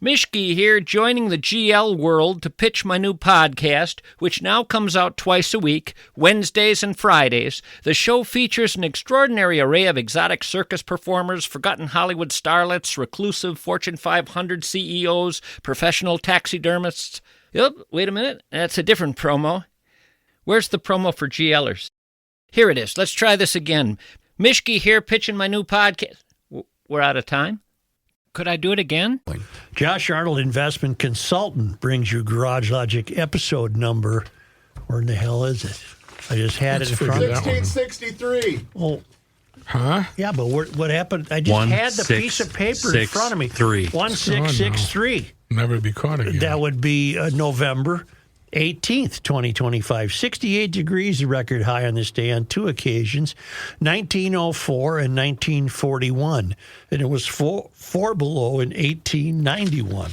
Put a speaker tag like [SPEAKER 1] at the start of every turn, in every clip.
[SPEAKER 1] Mishke here, joining the GL world to pitch my new podcast, which now comes out twice a week, Wednesdays and Fridays. The show features an extraordinary array of exotic circus performers, forgotten Hollywood starlets, reclusive Fortune 500 CEOs, professional taxidermists. Wait a minute, that's a different promo. Where's the promo for GLers? Here it is. Let's try this again. Mishke here, pitching my new podcast. We're out of time? Could I do it again?
[SPEAKER 2] Josh Arnold, investment consultant, brings you Garage Logic episode number. Where in the hell is it? I just had it in front of me.
[SPEAKER 3] 1663.
[SPEAKER 2] Oh.
[SPEAKER 4] Huh?
[SPEAKER 2] Yeah, but what happened? I just had the piece of paper in front of me. 1663.
[SPEAKER 4] Never be caught again.
[SPEAKER 2] That would be November 18th, 2025. 68 degrees, the record high on this day on two occasions, 1904 and 1941. And it was four below in 1891.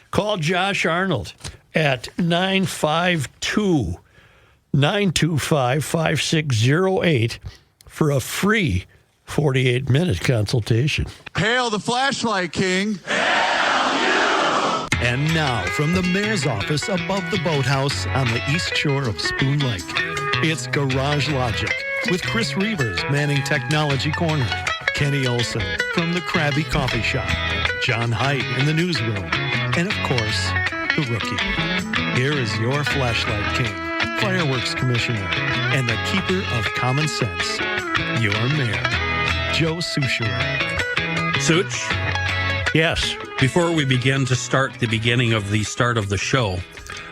[SPEAKER 2] Call Josh Arnold at 952-925-5608 for a free 48-minute consultation.
[SPEAKER 3] Hail the flashlight king.
[SPEAKER 5] And now, from the mayor's office above the boathouse on the east shore of Spoon Lake, it's Garage Logic with Chris Reavers manning Technology Corner, Kenny Olson from the Krabby Coffee Shop, John Haidt in the newsroom, and of course, the rookie. Here is your flashlight king, fireworks commissioner, and the keeper of common sense, your mayor, Joe Souchere.
[SPEAKER 6] Such?
[SPEAKER 2] Yes.
[SPEAKER 6] Before we begin to start the start of the show,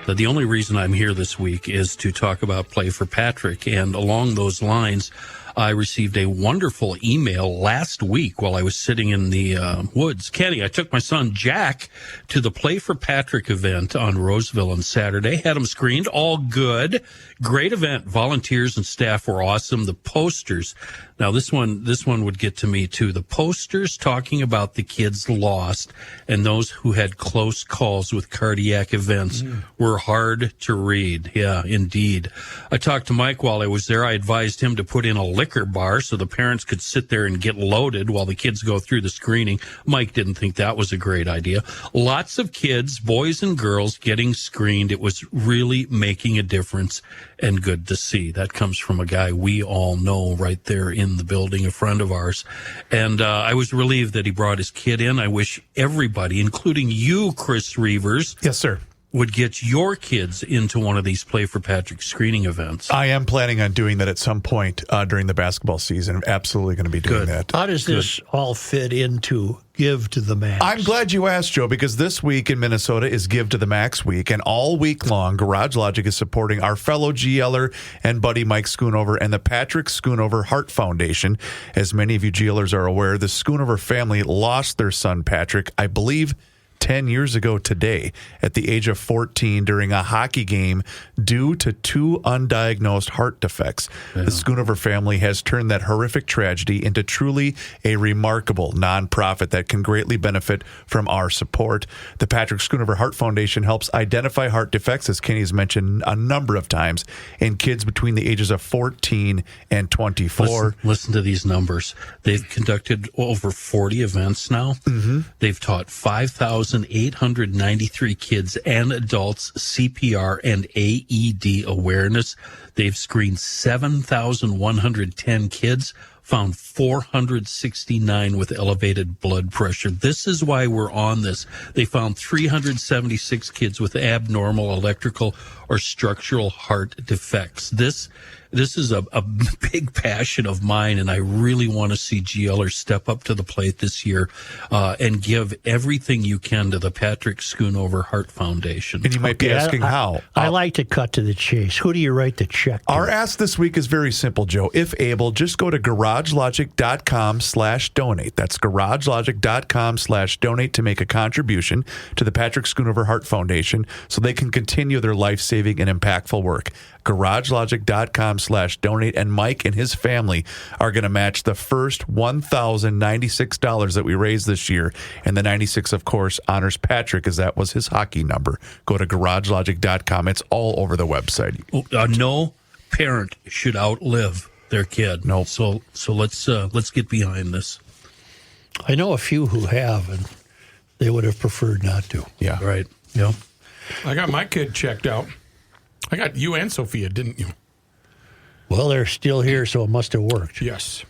[SPEAKER 6] the only reason I'm here this week is to talk about Play for Patrick. And along those lines, I received a wonderful email last week while I was sitting in the woods. Kenny, I took my son Jack to the Play for Patrick event on Roseville on Saturday. Had him screened, all good. Great event. Volunteers and staff were awesome. The posters. Now, this one would get to me, too. The posters talking about the kids lost and those who had close calls with cardiac events were hard to read. Yeah, indeed. I talked to Mike while I was there. I advised him to put in a liquor bar so the parents could sit there and get loaded while the kids go through the screening. Mike didn't think that was a great idea. Lots of kids, boys and girls, getting screened. It was really making a difference and good to see. That comes from a guy we all know right there in the building, a friend of ours. And I was relieved that he brought his kid in. I wish everybody, including you, Chris Reavers.
[SPEAKER 7] Yes, sir.
[SPEAKER 6] Would get your kids into one of these Play for Patrick screening events.
[SPEAKER 7] I am planning on doing that at some point during the basketball season. I'm absolutely going to be doing that.
[SPEAKER 2] How does this all fit into Give to the Max?
[SPEAKER 7] I'm glad you asked, Joe, because this week in Minnesota is Give to the Max week, and all week long, Garage Logic is supporting our fellow GLer and buddy Mike Schoonover and the Patrick Schoonover Heart Foundation. As many of you GLers are aware, the Schoonover family lost their son Patrick, I believe, 10 years ago today at the age of 14 during a hockey game due to two undiagnosed heart defects. Yeah. The Schoonover family has turned that horrific tragedy into truly a remarkable nonprofit that can greatly benefit from our support. The Patrick Schoonover Heart Foundation helps identify heart defects, as Kenny's mentioned a number of times, in kids between the ages of 14 and 24.
[SPEAKER 6] Listen to these numbers. They've conducted over 40 events now. Mm-hmm. They've taught 5,893 kids and adults CPR and AED awareness. They've screened 7,110 kids, found 469 with elevated blood pressure. This is why we're on this. They found 376 kids with abnormal electrical or structural heart defects. This is a big passion of mine, and I really want to see GLers step up to the plate this year and give everything you can to the Patrick Schoonover Heart Foundation.
[SPEAKER 7] And you might be asking how.
[SPEAKER 2] I like to cut to the chase. Who do you write the check to?
[SPEAKER 7] Our ask this week is very simple, Joe. If able, just go to garagelogic.com/donate. That's garagelogic.com/donate to make a contribution to the Patrick Schoonover Heart Foundation so they can continue their life-saving and impactful work. garagelogic.com/donate, and Mike and his family are going to match the first $1,096 that we raised this year, and the 96, of course, honors Patrick, as that was his hockey number. Go to garagelogic.com. It's all over the website.
[SPEAKER 6] No parent should outlive their kid.
[SPEAKER 7] No.
[SPEAKER 6] So let's get behind this.
[SPEAKER 2] I know a few who have, and They would have preferred not to.
[SPEAKER 7] Yeah.
[SPEAKER 6] Right. Yep.
[SPEAKER 4] I got my kid checked out. I got you and Sophia, didn't you?
[SPEAKER 2] Well, they're still here, so it must have worked.
[SPEAKER 4] Yes.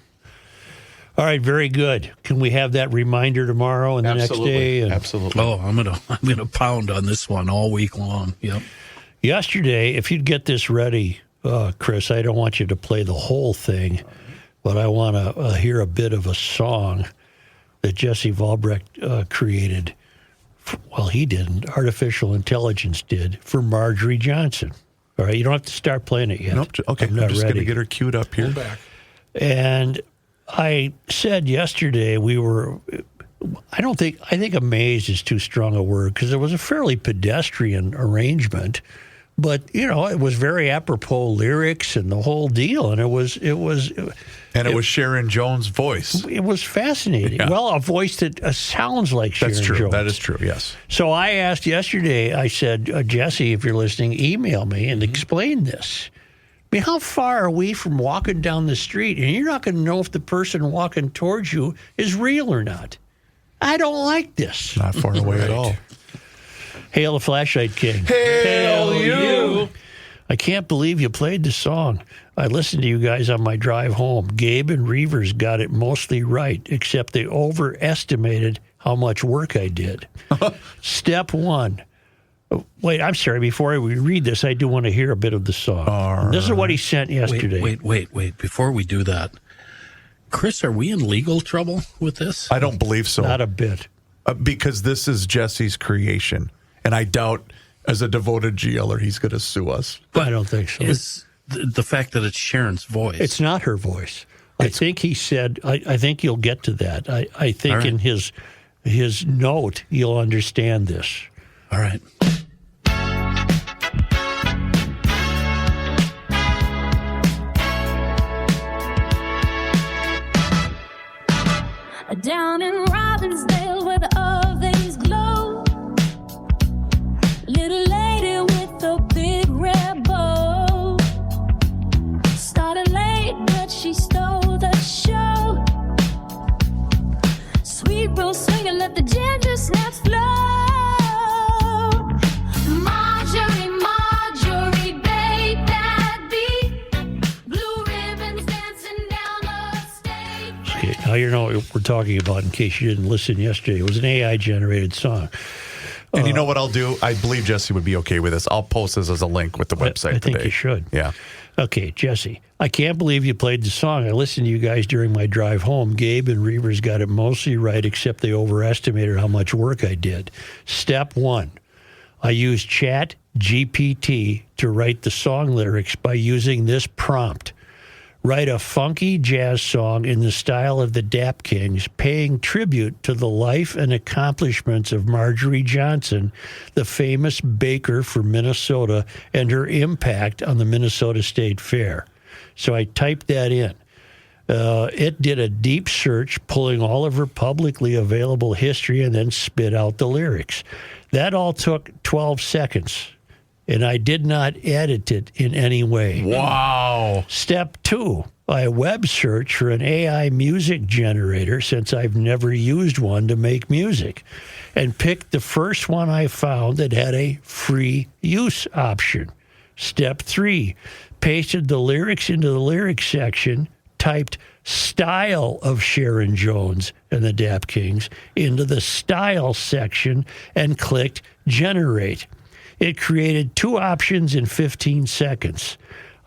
[SPEAKER 2] All right, very good. Can we have that reminder tomorrow and the next day? And
[SPEAKER 7] Absolutely.
[SPEAKER 6] Oh, I'm gonna pound on this one all week long. Yep.
[SPEAKER 2] yesterday, if you'd get this ready, Chris, I don't want you to play the whole thing, but I want to hear a bit of a song that Jesse Valbrecht created. Well, he didn't. Artificial intelligence did for Marjorie Johnson. All right, you don't have to start playing it yet.
[SPEAKER 7] Nope. Okay,
[SPEAKER 2] I'm not
[SPEAKER 7] just going to
[SPEAKER 2] ready.
[SPEAKER 7] get her queued up here.
[SPEAKER 4] Go back.
[SPEAKER 2] And I said yesterday I think amazed is too strong a word because it was a fairly pedestrian arrangement, but it was very apropos lyrics and the whole deal, and it was
[SPEAKER 7] Sharon Jones' voice.
[SPEAKER 2] It was fascinating.
[SPEAKER 7] Yeah.
[SPEAKER 2] Well, a voice that sounds like Sharon
[SPEAKER 7] That's true.
[SPEAKER 2] Jones.
[SPEAKER 7] That is true. Yes.
[SPEAKER 2] So I asked yesterday. I said, Jesse, if you're listening, email me and explain this. I mean, how far are we from walking down the street and you're not going to know if the person walking towards you is real or not? I don't like this.
[SPEAKER 7] Not far away at all.
[SPEAKER 2] Hail the Flashlight King.
[SPEAKER 7] Hail you.
[SPEAKER 2] I can't believe you played the song. I listened to you guys on my drive home. Gabe and Reavers got it mostly right, except they overestimated how much work I did. Step one. Wait, I'm sorry. Before we read this, I do want to hear a bit of the song. This is what he sent yesterday.
[SPEAKER 6] Wait. Before we do that, Chris, are we in legal trouble with this?
[SPEAKER 7] I don't believe so.
[SPEAKER 2] Not a bit.
[SPEAKER 7] Because this is Jesse's creation. And I doubt, as a devoted GLer, he's going to sue us.
[SPEAKER 2] I don't think so.
[SPEAKER 6] Is the fact that it's Sharon's voice?
[SPEAKER 2] It's not her voice. I think he said, I think you'll get to that. I think
[SPEAKER 6] All right.
[SPEAKER 2] in his note, you'll understand this.
[SPEAKER 6] All right.
[SPEAKER 8] Down in Robbinsdale where the ovens glow, little lady with a big red bow, started late but she stole the show. Sweet rose swinging, let the ginger snaps flow. Marjorie, babe that beat, blue ribbons dancing down the stage.
[SPEAKER 2] Okay, now you know what we're talking about in case you didn't listen yesterday. It was an AI-generated song.
[SPEAKER 7] And you know what I'll do? I believe Jesse would be okay with this. I'll post this as a link with the website
[SPEAKER 2] I think
[SPEAKER 7] today.
[SPEAKER 2] you should.
[SPEAKER 7] Yeah.
[SPEAKER 2] Okay, Jesse, I can't believe you played the song. I listened to you guys during my drive home. Gabe and Reavers got it mostly right, except they overestimated how much work I did. Step one, I used Chat GPT to write the song lyrics by using this prompt. Write a funky jazz song in the style of the Dap Kings, paying tribute to the life and accomplishments of Marjorie Johnson, the famous baker from Minnesota, and her impact on the Minnesota State Fair. So I typed that in. It did a deep search, pulling all of her publicly available history, and then spit out the lyrics. That all took 12 seconds. And I did not edit it in any way.
[SPEAKER 7] Wow.
[SPEAKER 2] Step two, I web search for an AI music generator since I've never used one to make music, and picked the first one I found that had a free use option. Step three, pasted the lyrics into the lyrics section, typed style of Sharon Jones and the Dap Kings into the style section, and clicked generate. It created two options in 15 seconds.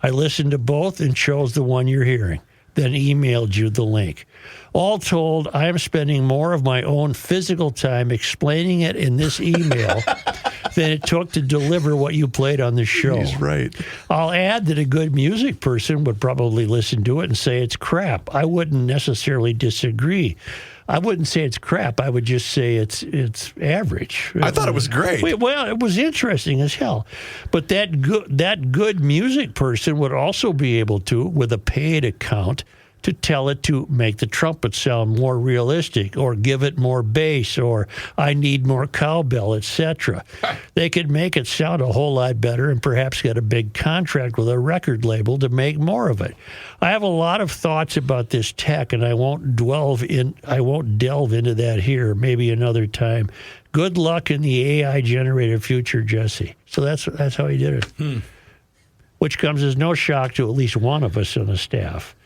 [SPEAKER 2] I listened to both and chose the one you're hearing, then emailed you the link. All told, I am spending more of my own physical time explaining it in this email than it took to deliver what you played on the show.
[SPEAKER 7] He's right.
[SPEAKER 2] I'll add that a good music person would probably listen to it and say it's crap. I wouldn't necessarily disagree. I wouldn't say it's crap. I would just say it's average.
[SPEAKER 7] I thought it was great.
[SPEAKER 2] Well, it was interesting as hell. But that good music person would also be able to, with a paid account, to tell it to make the trumpet sound more realistic or give it more bass or I need more cowbell, etc. They could make it sound a whole lot better and perhaps get a big contract with a record label to make more of it. I have a lot of thoughts about this tech, and I won't delve into that here. Maybe another time. Good luck in the AI-generated future, Jesse. So that's how he did it. Which comes as no shock to at least one of us on the staff.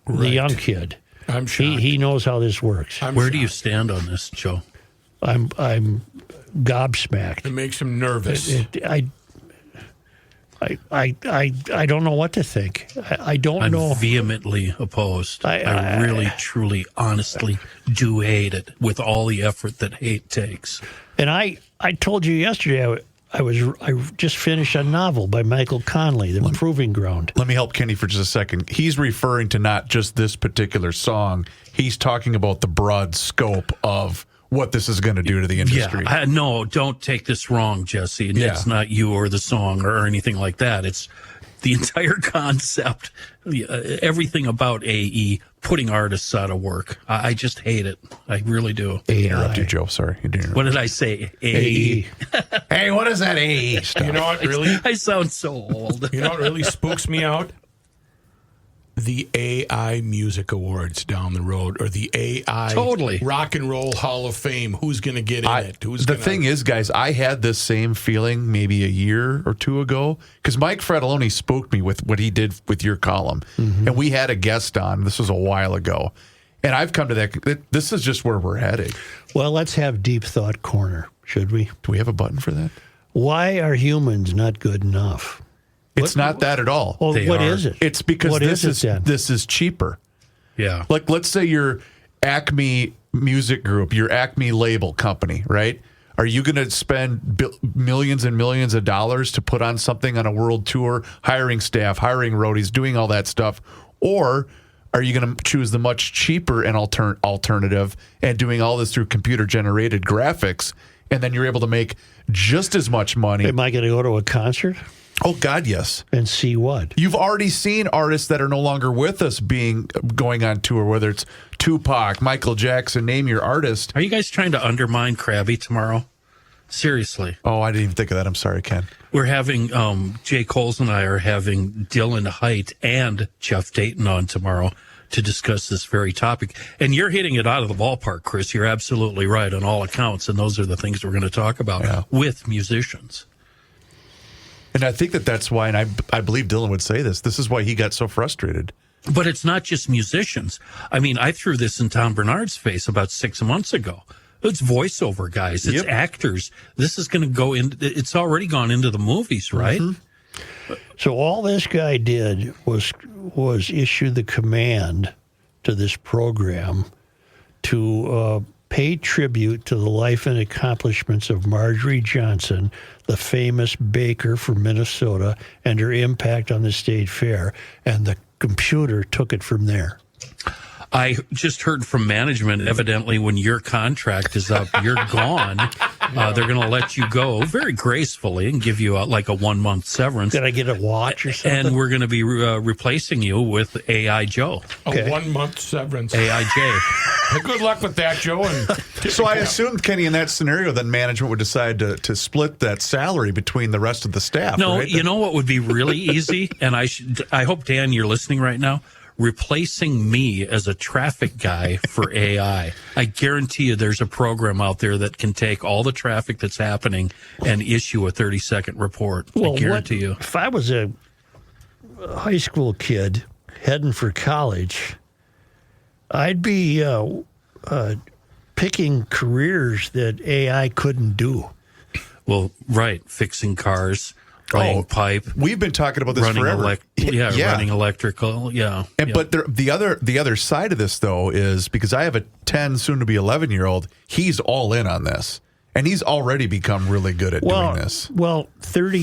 [SPEAKER 4] Right.
[SPEAKER 2] The young kid.
[SPEAKER 4] I'm shocked.
[SPEAKER 2] He knows how this works.
[SPEAKER 6] Where do you stand on this, Joe?
[SPEAKER 2] I'm gobsmacked.
[SPEAKER 4] It makes him nervous.
[SPEAKER 2] I don't know what to think. I don't know.
[SPEAKER 6] I'm vehemently opposed. I really, truly, honestly do hate it with all the effort that hate takes.
[SPEAKER 2] And I told you yesterday I just finished a novel by Michael Connelly, The Proving Ground.
[SPEAKER 7] Let me help Kenny for just a second. He's referring to not just this particular song. He's talking about the broad scope of what this is going to do to the industry.
[SPEAKER 6] Yeah, no, don't take this wrong, Jesse. It's not you or the song or anything like that. It's the entire concept, everything about AE, putting artists out of work. I just hate it. I really do.
[SPEAKER 7] Interrupt you, Joe. Sorry. You didn't.
[SPEAKER 6] What did I say? AE.
[SPEAKER 7] Hey, what is that AE stuff?
[SPEAKER 4] You know what really?
[SPEAKER 6] I sound so old.
[SPEAKER 4] You know what really spooks me out? The AI Music Awards down the road, or the AI Rock and Roll Hall of Fame. Who's going to get in it?
[SPEAKER 7] The thing is, guys, I had this same feeling maybe a year or two ago because Mike Fratelloni spooked me with what he did with your column, and we had a guest on. This was a while ago, and I've come to that. This is just where we're heading.
[SPEAKER 2] Well, let's have Deep Thought Corner, should we?
[SPEAKER 7] Do we have a button for that?
[SPEAKER 2] Why are humans not good enough?
[SPEAKER 7] It's not that at all.
[SPEAKER 2] Well, what is it?
[SPEAKER 7] It's because this is cheaper.
[SPEAKER 6] Yeah.
[SPEAKER 7] Like, let's say your Acme Music Group, your Acme label company, right? Are you going to spend millions and millions of dollars to put on something on a world tour, hiring staff, hiring roadies, doing all that stuff? Or are you going to choose the much cheaper and alternative and doing all this through computer-generated graphics, and then you're able to make just as much money?
[SPEAKER 2] Am I going to go to a concert?
[SPEAKER 7] Oh, God, yes.
[SPEAKER 2] And see what?
[SPEAKER 7] You've already seen artists that are no longer with us going on tour, whether it's Tupac, Michael Jackson, name your artist.
[SPEAKER 6] Are you guys trying to undermine Krabby tomorrow? Seriously.
[SPEAKER 7] Oh, I didn't even think of that. I'm sorry, Ken.
[SPEAKER 6] We're having, Jay Coles and I are having Dylan Height and Jeff Dayton on tomorrow to discuss this very topic. And you're hitting it out of the ballpark, Chris. You're absolutely right on all accounts. And those are the things we're going to talk about with musicians.
[SPEAKER 7] And I think that's why, and I believe Dylan would say this, this is why he got so frustrated.
[SPEAKER 6] But it's not just musicians. I mean, I threw this in Tom Bernard's face about 6 months ago. It's voiceover guys. It's actors. This is going to go in. It's already gone into the movies, right?
[SPEAKER 2] Mm-hmm. So all this guy did was issue the command to this program to pay tribute to the life and accomplishments of Marjorie Johnson, the famous baker from Minnesota, and her impact on the state fair. And the computer took it from there.
[SPEAKER 6] I just heard from management, evidently, when your contract is up, you're gone. They're going to let you go very gracefully and give you like a 1 month severance.
[SPEAKER 2] Did I get a watch or something?
[SPEAKER 6] And we're going to be replacing you with AI Joe.
[SPEAKER 4] A 1 month severance.
[SPEAKER 6] AIJ.
[SPEAKER 4] Good luck with that, Joe. And
[SPEAKER 7] so I assumed, Kenny, in that scenario, then management would decide to split that salary between the rest of the staff.
[SPEAKER 6] No,
[SPEAKER 7] right?
[SPEAKER 6] You know what would be really easy? And I hope, Dan, you're listening right now. Replacing me as a traffic guy for AI. I guarantee you there's a program out there that can take all the traffic that's happening and issue a 30-second report. I guarantee you.
[SPEAKER 2] If I was a high school kid heading for college, I'd be picking careers that AI couldn't do.
[SPEAKER 6] Well, right. Fixing cars. Laying pipe.
[SPEAKER 7] We've been talking about this
[SPEAKER 6] running
[SPEAKER 7] forever.
[SPEAKER 6] Running electrical.
[SPEAKER 7] But the other side of this, though, is because I have a 10, soon to be 11-year-old. He's all in on this, and he's already become really good at doing this.
[SPEAKER 2] Well, 10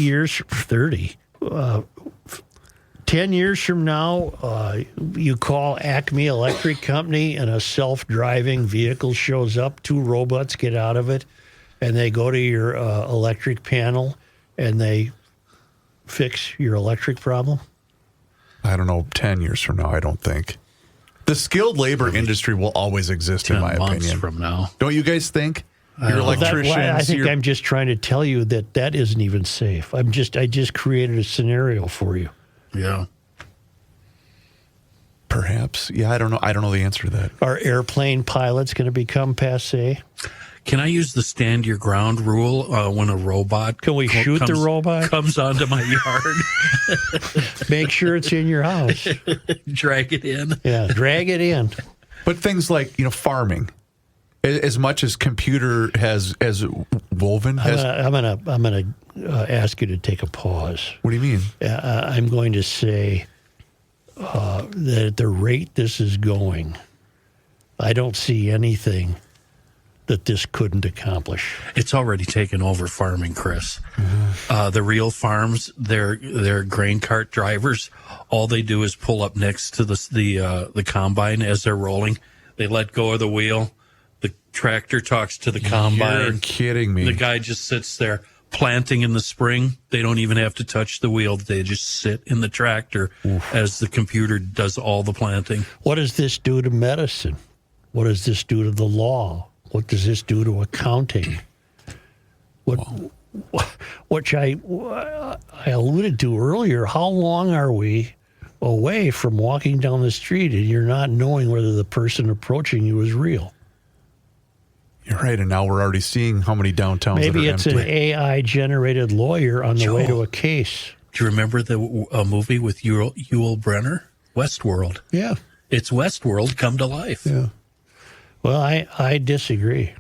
[SPEAKER 2] years from now, you call Acme Electric Company, and a self-driving vehicle shows up. 2 robots get out of it, and they go to your electric panel, and they fix your electric problem?
[SPEAKER 7] I don't know, 10 years from now, I don't think. The skilled labor industry will always exist, in my
[SPEAKER 6] 10 months
[SPEAKER 7] opinion.
[SPEAKER 6] from now.
[SPEAKER 7] Don't you guys think? Your electricians.
[SPEAKER 2] I think I'm just trying to tell you that isn't even safe. I just created a scenario for you.
[SPEAKER 6] Yeah.
[SPEAKER 7] Perhaps. Yeah, I don't know. I don't know the answer to that.
[SPEAKER 2] Are airplane pilots going to become passé?
[SPEAKER 6] Can I use the stand your ground rule when a robot
[SPEAKER 2] Can we shoot the robot?
[SPEAKER 6] Comes onto my yard?
[SPEAKER 2] Make sure it's in your house.
[SPEAKER 6] Drag it in.
[SPEAKER 2] Yeah, drag it in.
[SPEAKER 7] But things like, farming, as much as computer has woven.
[SPEAKER 2] I'm gonna ask you to take a pause.
[SPEAKER 7] What do you mean?
[SPEAKER 2] I'm going to say that at the rate this is going, I don't see anything that this couldn't accomplish.
[SPEAKER 6] It's already taken over farming, Chris. Mm-hmm. The real farms, they're grain cart drivers. All they do is pull up next to the combine as they're rolling. They let go of the wheel. The tractor talks to the combine.
[SPEAKER 7] You're kidding me.
[SPEAKER 6] The guy just sits there planting in the spring. They don't even have to touch the wheel. They just sit in the tractor as the computer does all the planting.
[SPEAKER 2] What does this do to medicine? What does this do to the law? What does this do to accounting? Which I alluded to earlier. How long are we away from walking down the street and you're not knowing whether the person approaching you is real?
[SPEAKER 7] You're right, and now we're already seeing how many downtowns
[SPEAKER 2] Maybe
[SPEAKER 7] that are
[SPEAKER 2] it's
[SPEAKER 7] empty.
[SPEAKER 2] an AI-generated lawyer on the way to a case.
[SPEAKER 6] Do you remember the movie with Yul Brynner? Westworld.
[SPEAKER 2] Yeah.
[SPEAKER 6] It's Westworld come to life.
[SPEAKER 2] Yeah. Well, I disagree.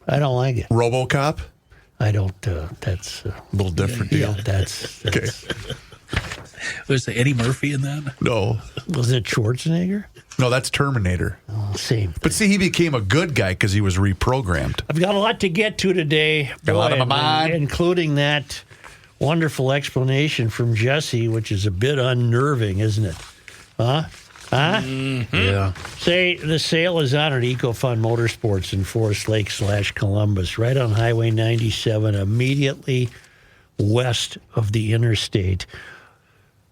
[SPEAKER 2] I don't like it.
[SPEAKER 7] RoboCop?
[SPEAKER 2] I don't. That's
[SPEAKER 7] a little different deal.
[SPEAKER 2] Yeah, that's
[SPEAKER 7] okay.
[SPEAKER 6] Was there Eddie Murphy in that?
[SPEAKER 7] No.
[SPEAKER 2] Was it Schwarzenegger?
[SPEAKER 7] No, that's Terminator.
[SPEAKER 2] Oh, same thing.
[SPEAKER 7] But see, he became a good guy because he was reprogrammed.
[SPEAKER 2] I've got a lot to get to today.
[SPEAKER 7] Got a lot on my mind.
[SPEAKER 2] Including that wonderful explanation from Jesse, which is a bit unnerving, isn't it? Huh?
[SPEAKER 6] Mm-hmm. Yeah.
[SPEAKER 2] Say the sale is on at EcoFun Motorsports in Forest Lake / Columbus, right on Highway 97, immediately west of the interstate.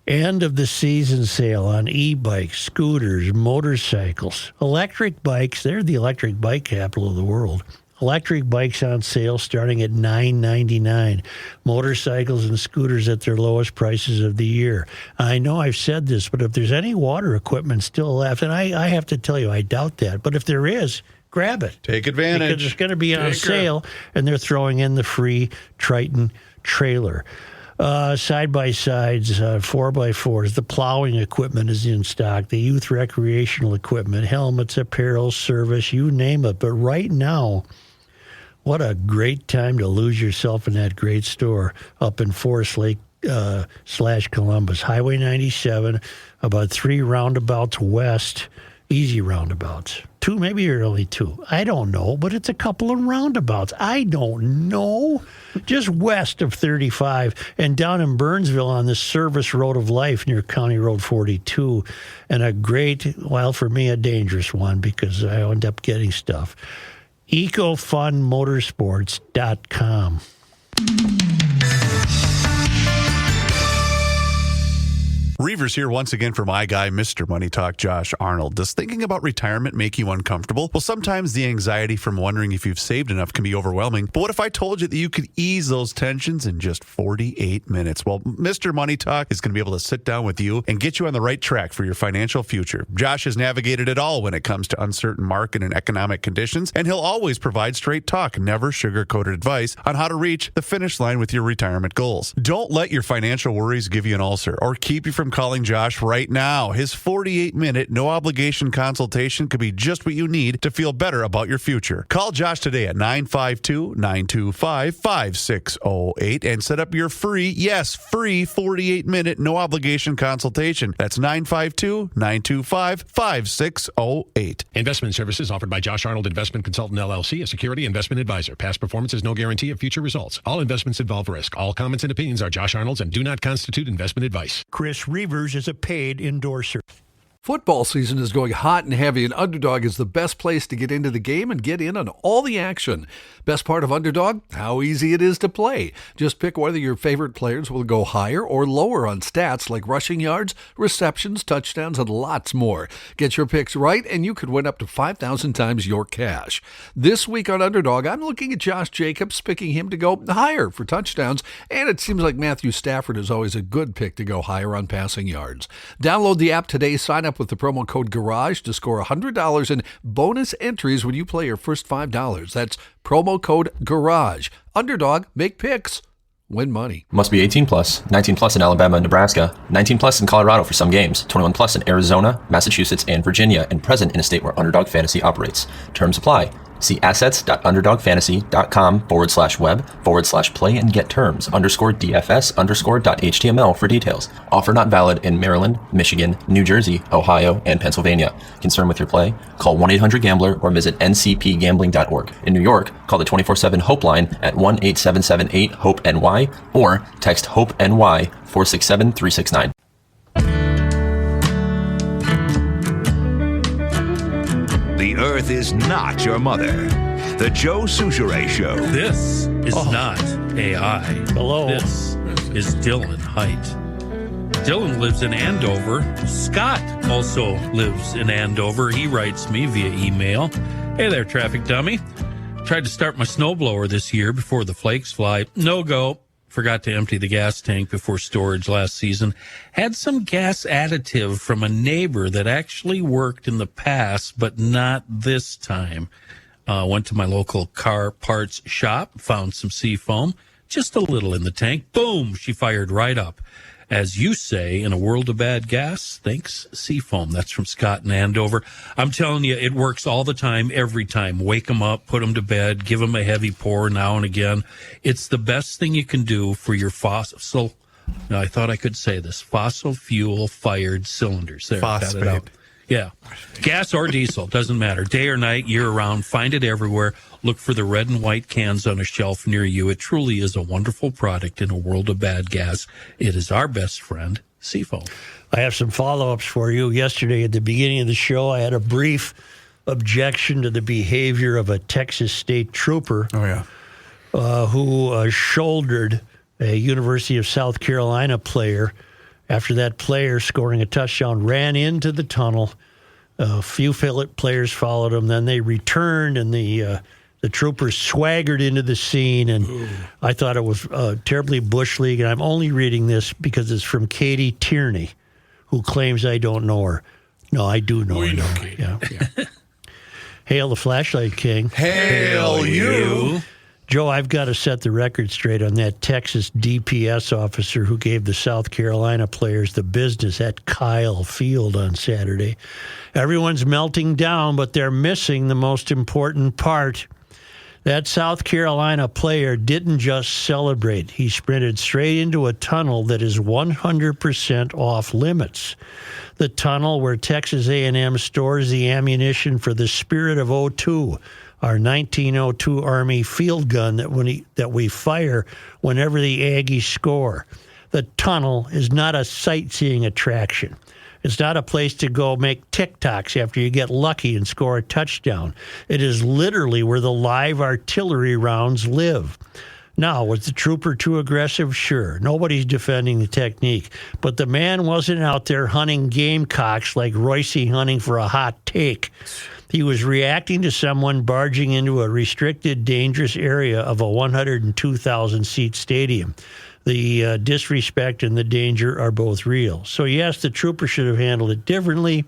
[SPEAKER 2] End of the season sale on e-bikes, scooters, motorcycles, electric bikes. They're the electric bike capital of the world. Electric bikes on sale starting at $9.99. Motorcycles and scooters at their lowest prices of the year. I know I've said this, but if there's any water equipment still left, and I have to tell you, I doubt that, but if there is, grab it.
[SPEAKER 7] Take advantage.
[SPEAKER 2] Because it's going to be on sale, and they're throwing in the free Triton trailer. Side-by-sides, 4x4s, the plowing equipment is in stock, the youth recreational equipment, helmets, apparel, service, you name it. But right now, what a great time to lose yourself in that great store up in Forest Lake / Columbus. Highway 97, about 3 roundabouts west, easy roundabouts. 2, maybe you're only 2. I don't know, but it's a couple of roundabouts. I don't know. Just west of 35 and down in Burnsville on the service road of life near County Road 42. And a great, well, for me, a dangerous one because I end up getting stuff. EcoFunMotorsports.com.
[SPEAKER 7] Reavers here once again for my guy, Mr. Money Talk, Josh Arnold. Does thinking about retirement make you uncomfortable? Well, sometimes the anxiety from wondering if you've saved enough can be overwhelming. But what if I told you that you could ease those tensions in just 48 minutes? Well, Mr. Money Talk is going to be able to sit down with you and get you on the right track for your financial future. Josh has navigated it all when it comes to uncertain market and economic conditions, and he'll always provide straight talk, never sugar-coated advice on how to reach the finish line with your retirement goals. Don't let your financial worries give you an ulcer or keep you from calling Josh right now. His 48-minute, no-obligation consultation could be just what you need to feel better about your future. Call Josh today at 952-925-5608 and set up your free 48-minute, no-obligation consultation. That's 952-925-5608.
[SPEAKER 9] Investment services offered by Josh Arnold Investment Consultant, LLC, a security investment advisor. Past performance is no guarantee of future results. All investments involve risk. All comments and opinions are Josh Arnold's and do not constitute investment advice.
[SPEAKER 2] Chris Reavers is a paid endorser.
[SPEAKER 10] Football season is going hot and heavy, and Underdog is the best place to get into the game and get in on all the action. Best part of Underdog? How easy it is to play. Just pick whether your favorite players will go higher or lower on stats like rushing yards, receptions, touchdowns, and lots more. Get your picks right, and you could win up to 5,000 times your cash. This week on Underdog, I'm looking at Josh Jacobs, picking him to go higher for touchdowns, and it seems like Matthew Stafford is always a good pick to go higher on passing yards. Download the app today, sign up with the promo code GARAGE to score $100 in bonus entries when you play your first $5. That's promo code GARAGE. Underdog, make picks, win money.
[SPEAKER 11] Must be 18 plus, 19 plus in Alabama and Nebraska, 19 plus in Colorado for some games, 21 plus in Arizona, Massachusetts, and Virginia, and present in a state where Underdog Fantasy operates. Terms apply. See assets.underdogfantasy.com/web/play and get terms _DFS_.html for details. Offer not valid in Maryland, Michigan, New Jersey, Ohio, and Pennsylvania. Concerned with your play? Call 1-800-GAMBLER or visit ncpgambling.org. In New York, call the 24/7 Hope line at 1-877-8-HOPE-NY or text HOPE-NY 467-369.
[SPEAKER 12] The Earth is not your mother. The Joe Souchere Show.
[SPEAKER 6] This is not AI.
[SPEAKER 2] Hello.
[SPEAKER 6] This is Dylan Height. Dylan lives in Andover. Scott also lives in Andover. He writes me via email. Hey there, traffic dummy. Tried to start my snowblower this year before the flakes fly. No go. Forgot to empty the gas tank before storage last season. Had some gas additive from a neighbor that actually worked in the past, but not this time. Went to my local car parts shop, found some seafoam, just a little in the tank. Boom, she fired right up. As you say, in a world of bad gas, thanks seafoam. That's from Scott in Andover. I'm telling you, it works all the time, every time. Wake them up, put them to bed, give them a heavy pour now and again. It's the best thing you can do for your fossil, no, I thought I could say this, fossil fuel-fired cylinders. There, got it out. Yeah. Gas or diesel, doesn't matter. Day or night, year-round, find it everywhere. Look for the red and white cans on a shelf near you. It truly is a wonderful product in a world of bad gas. It is our best friend, Seafoam.
[SPEAKER 2] I have some follow-ups for you. Yesterday at the beginning of the show, I had a brief objection to the behavior of a Texas state trooper who shouldered a University of South Carolina player. After that player scoring a touchdown ran into the tunnel, a few players followed him. Then they returned, and the troopers swaggered into the scene. And I thought it was terribly Bush League. And I'm only reading this because it's from Katie Tierney, who claims I don't know her. No, I do know her.
[SPEAKER 4] We know Katie.
[SPEAKER 2] Yeah. Hail the Flashlight King.
[SPEAKER 7] Hail you.
[SPEAKER 2] Joe, I've got to set the record straight on that Texas DPS officer who gave the South Carolina players the business at Kyle Field on Saturday. Everyone's melting down, but they're missing the most important part. That South Carolina player didn't just celebrate. He sprinted straight into a tunnel that is 100% off limits. The tunnel where Texas A&M stores the ammunition for the Spirit of '02, our 1902 Army field gun that we fire whenever the Aggies score. The tunnel is not a sightseeing attraction. It's not a place to go make TikToks after you get lucky and score a touchdown. It is literally where the live artillery rounds live. Now, was the trooper too aggressive? Sure. Nobody's defending the technique. But the man wasn't out there hunting gamecocks like Royce hunting for a hot take. He was reacting to someone barging into a restricted, dangerous area of a 102,000-seat stadium. The disrespect and the danger are both real. So, yes, the trooper should have handled it differently,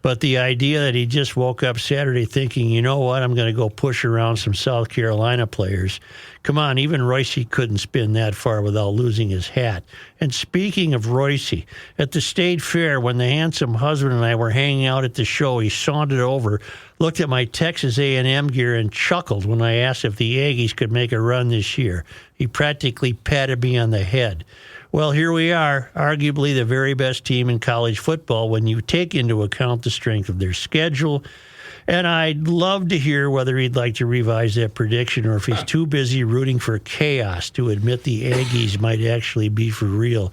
[SPEAKER 2] but the idea that he just woke up Saturday thinking, you know what, I'm going to go push around some South Carolina players. Come on, even Royce couldn't spin that far without losing his hat. And speaking of Royce, at the state fair, when the handsome husband and I were hanging out at the show, he sauntered over, looked at my Texas A&M gear, and chuckled when I asked if the Aggies could make a run this year. He practically patted me on the head. Well, here we are, arguably the very best team in college football when you take into account the strength of their schedule. And I'd love to hear whether he'd like to revise that prediction or if he's too busy rooting for chaos to admit the Aggies might actually be for real.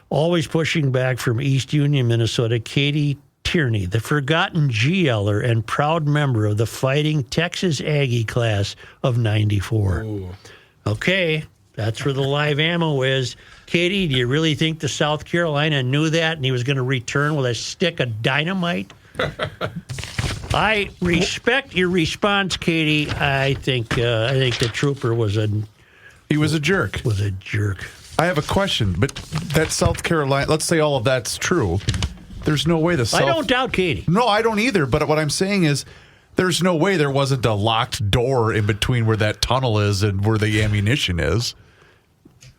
[SPEAKER 2] Always pushing back from East Union, Minnesota, Katie Tierney, the forgotten GLer and proud member of the Fighting Texas Aggie class of 94.
[SPEAKER 4] Ooh.
[SPEAKER 2] Okay, that's where the live ammo is. Katie, do you really think the South Carolina knew that and he was going to return with a stick of dynamite? I respect your response, Katie. I think the trooper was a
[SPEAKER 7] jerk.
[SPEAKER 2] Was a jerk.
[SPEAKER 7] I have a question, but that South Carolina, let's say all of that's true. There's no way the South...
[SPEAKER 2] I don't doubt Katie.
[SPEAKER 7] No, I don't either. But what I'm saying is there's no way there wasn't a locked door in between where that tunnel is and where the ammunition is.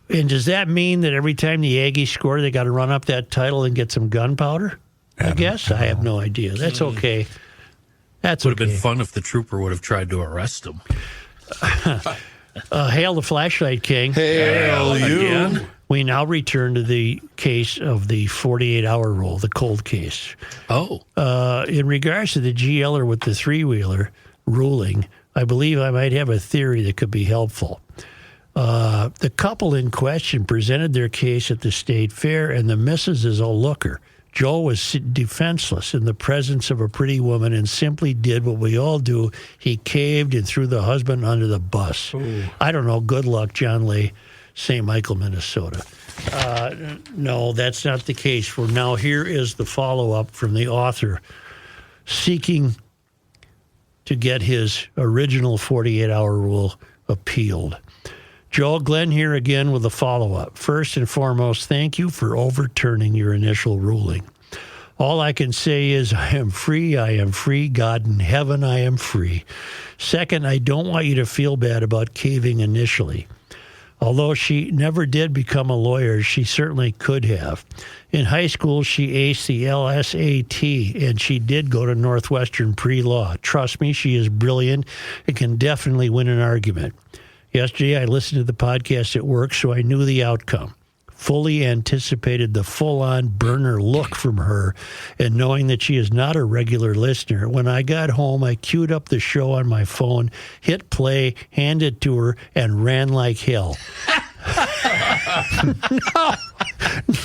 [SPEAKER 2] And does that mean that every time the Aggies score, they got to run up that title and get some gunpowder? I guess. I have no idea. That's okay. That's
[SPEAKER 6] would have been fun if the trooper would have tried to arrest him.
[SPEAKER 2] Hail the Flashlight King.
[SPEAKER 7] Hail you.
[SPEAKER 2] Again. We now return to the case of the 48-hour rule, the cold case.
[SPEAKER 6] Oh.
[SPEAKER 2] In regards to the GLer with the three-wheeler ruling, I believe I might have a theory that could be helpful. The couple in question presented their case at the state fair, and the missus is a looker. Joe was defenseless in the presence of a pretty woman and simply did what we all do. He caved and threw the husband under the bus. Ooh. I don't know. Good luck, John Lay, St. Michael, Minnesota. No, that's not the case. For now, here is the follow-up from the author seeking to get his original 48-hour rule appealed. Joel Glenn here again with a follow-up. First and foremost, thank you for overturning your initial ruling. All I can say is I am free, God in heaven, I am free. Second, I don't want you to feel bad about caving initially. Although she never did become a lawyer, she certainly could have. In high school, she aced the LSAT, and she did go to Northwestern pre-law. Trust me, she is brilliant and can definitely win an argument. Yesterday, I listened to the podcast at work, so I knew the outcome. Fully anticipated the full-on burner look from her, and knowing that she is not a regular listener, when I got home, I queued up the show on my phone, hit play, handed it to her, and ran like hell.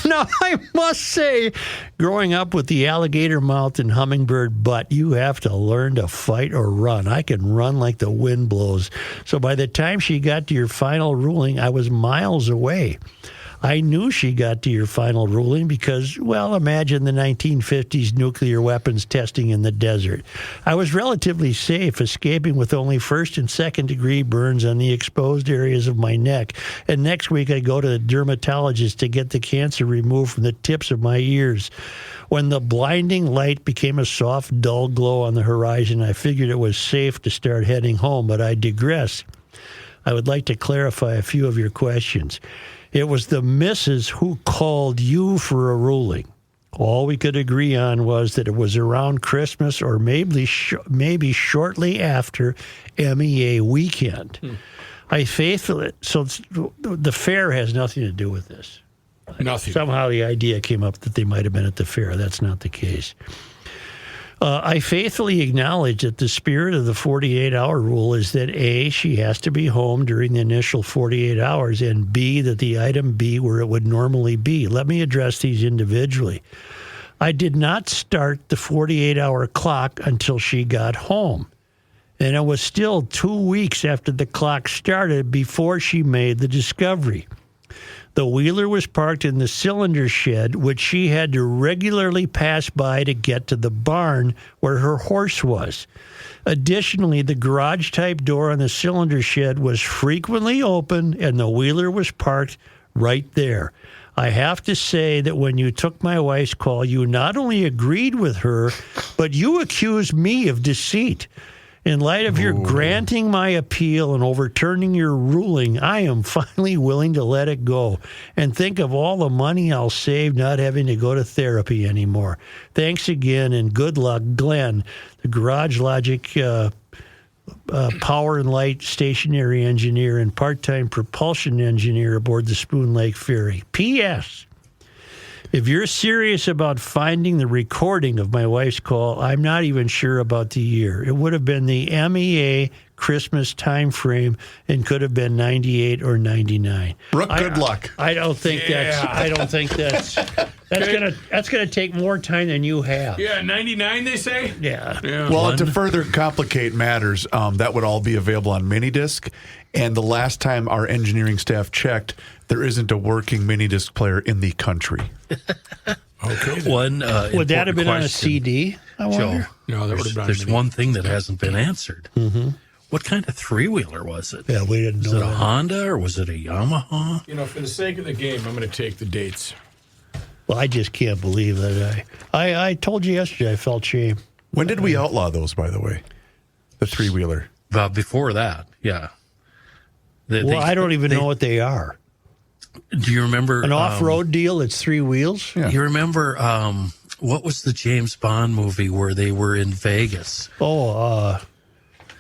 [SPEAKER 2] No, I must say, growing up with the alligator mouth and hummingbird butt, you have to learn to fight or run. I can run like the wind blows. So by the time she got to your final ruling, I was miles away. I knew she got to your final ruling because, well, imagine the 1950s nuclear weapons testing in the desert. I was relatively safe, escaping with only first and second degree burns on the exposed areas of my neck. And next week I go to the dermatologist to get the cancer removed from the tips of my ears. When the blinding light became a soft, dull glow on the horizon, I figured it was safe to start heading home, but I digress. I would like to clarify a few of your questions. It was the missus who called you for a ruling. All we could agree on was that it was around Christmas or maybe shortly after MEA weekend. I faithfully... So the fair has nothing to do with this.
[SPEAKER 4] Nothing.
[SPEAKER 2] Somehow the idea came up that they might have been at the fair. That's not the case. I faithfully acknowledge that the spirit of the 48-hour rule is that A, she has to be home during the initial 48 hours, and B, that the item be where it would normally be. Let me address these individually. I did not start the 48-hour clock until she got home, and it was still 2 weeks after the clock started before she made the discovery. The wheeler was parked in the cylinder shed, which she had to regularly pass by to get to the barn where her horse was. Additionally, the garage-type door on the cylinder shed was frequently open, and the wheeler was parked right there. I have to say that when you took my wife's call, you not only agreed with her, but you accused me of deceit. In light of your granting my appeal and overturning your ruling, I am finally willing to let it go and think of all the money I'll save not having to go to therapy anymore. Thanks again, and good luck, Glenn, the Garage Logic power and light stationary engineer and part-time propulsion engineer aboard the Spoon Lake Ferry. P.S. If you're serious about finding the recording of my wife's call, I'm not even sure about the year. It would have been the MEA Christmas time frame and could have been 98 or 99.
[SPEAKER 7] Brooke, good luck.
[SPEAKER 2] I don't think that's That's gonna take more time than you have.
[SPEAKER 4] Yeah, 99 they say?
[SPEAKER 2] Yeah.
[SPEAKER 7] Well, to further complicate matters, that would all be available on mini disc. And the last time our engineering staff checked, there isn't a working mini disc player in the country.
[SPEAKER 4] Okay.
[SPEAKER 6] One
[SPEAKER 2] would that have been on a
[SPEAKER 6] question,
[SPEAKER 2] CD? I wonder.
[SPEAKER 4] No, that would have been.
[SPEAKER 6] There's one thing that hasn't been answered.
[SPEAKER 2] Mm-hmm.
[SPEAKER 6] What kind of three-wheeler was it?
[SPEAKER 2] Yeah, we didn't know.
[SPEAKER 6] Was it a
[SPEAKER 2] that.
[SPEAKER 6] Honda or was it a Yamaha?
[SPEAKER 4] You know, for the sake of the game, I'm going to take the dates.
[SPEAKER 2] Well, I just can't believe that. I told you yesterday I felt shame.
[SPEAKER 7] When did we outlaw those, by the way? The three-wheeler.
[SPEAKER 6] Before that, yeah.
[SPEAKER 2] I don't even know what they are.
[SPEAKER 6] Do you remember
[SPEAKER 2] an off-road deal that's three wheels?
[SPEAKER 6] Yeah. You remember what was the James Bond movie where they were in Vegas?
[SPEAKER 2] Not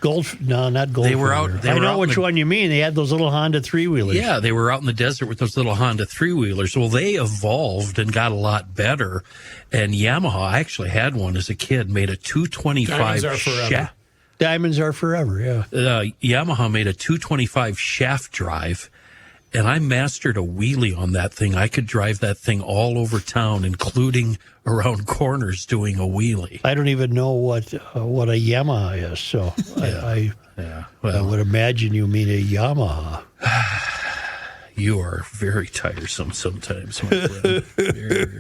[SPEAKER 2] Goldfinger.
[SPEAKER 6] They were out.
[SPEAKER 2] I know which one you mean. They had those little Honda three-wheelers.
[SPEAKER 6] Yeah, they were out in the desert with those little Honda three-wheelers. Well, they evolved and got a lot better. And Yamaha, I actually had one as a kid, made a 225
[SPEAKER 4] Diamonds are forever.
[SPEAKER 2] Diamonds are forever, yeah.
[SPEAKER 6] Yamaha made a 225 shaft drive, and I mastered a wheelie on that thing. I could drive that thing all over town, including around corners doing a wheelie.
[SPEAKER 2] I don't even know what a Yamaha is, so I would imagine you mean a Yamaha.
[SPEAKER 6] You are very tiresome sometimes, my friend.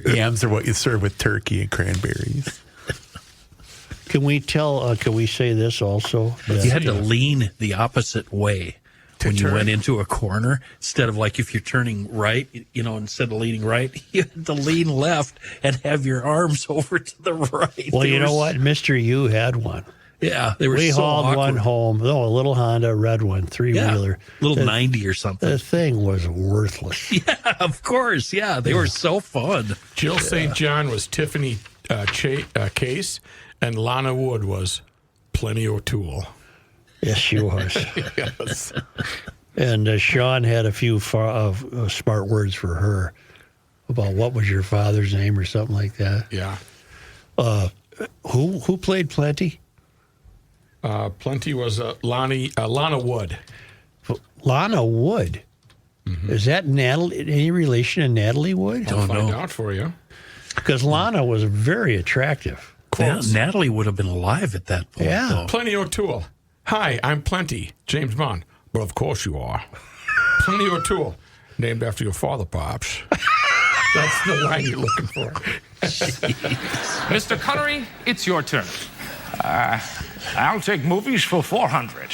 [SPEAKER 7] Yams are what you serve with turkey and cranberries.
[SPEAKER 2] Can we say this also?
[SPEAKER 6] You had to lean the opposite way when you went into a corner. Instead of like if you're turning right, instead of leaning right, you had to lean left and have your arms over to the right.
[SPEAKER 2] Well, you know what? Mr. U had one.
[SPEAKER 6] Yeah, they were
[SPEAKER 2] We
[SPEAKER 6] so
[SPEAKER 2] hauled
[SPEAKER 6] awkward.
[SPEAKER 2] one home. A little Honda, red one, three-wheeler.
[SPEAKER 6] Little 90 or something.
[SPEAKER 2] The thing was worthless.
[SPEAKER 6] Yeah, of course. Yeah, they were so fun.
[SPEAKER 4] Jill St. John was Tiffany Case, and Lana Wood was Plenty O'Toole.
[SPEAKER 2] Yes, she was.
[SPEAKER 4] Yes.
[SPEAKER 2] And Sean had a few smart words for her about what was your father's name or something like that.
[SPEAKER 4] Yeah.
[SPEAKER 2] Who played Plenty?
[SPEAKER 4] Plenty was Lana Wood.
[SPEAKER 2] Lana Wood? Mm-hmm. Is that any relation to Natalie Wood?
[SPEAKER 4] I'll find out for you.
[SPEAKER 2] Because Lana was very attractive.
[SPEAKER 6] Natalie would have been alive at that point.
[SPEAKER 2] Yeah.
[SPEAKER 6] Though.
[SPEAKER 4] Plenty O'Toole. Hi, I'm Plenty, James Bond. Well, of course you are. Plenty O'Toole, named after your father, Pops. That's the line you're looking for.
[SPEAKER 13] Mr. Connery, it's your turn.
[SPEAKER 14] I'll take movies for 400.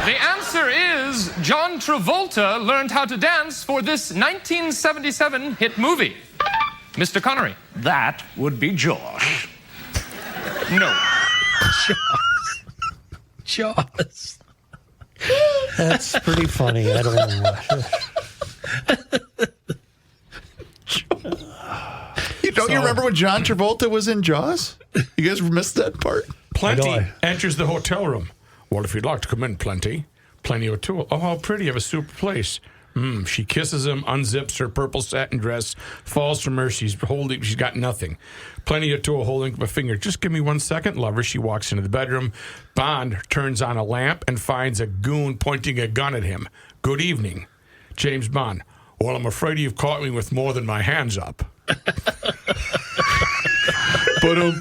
[SPEAKER 13] The answer is John Travolta learned how to dance for this 1977 hit movie. Mr. Connery.
[SPEAKER 14] That would be Jaws.
[SPEAKER 13] No.
[SPEAKER 6] Jaws.
[SPEAKER 2] That's pretty funny. I don't know
[SPEAKER 7] Don't you remember when John Travolta was in Jaws? You guys missed that part?
[SPEAKER 4] Plenty enters the hotel room. Well, if you'd like to come in, Plenty O'Toole. Oh, how pretty. You have a super place. She kisses him, unzips her purple satin dress, falls from her. She's got nothing. Plenty O'Toole holding up a finger. Just give me 1 second, lover. She walks into the bedroom. Bond turns on a lamp and finds a goon pointing a gun at him. Good evening. James Bond. Well, I'm afraid you've caught me with more than my hands up.
[SPEAKER 7] Clever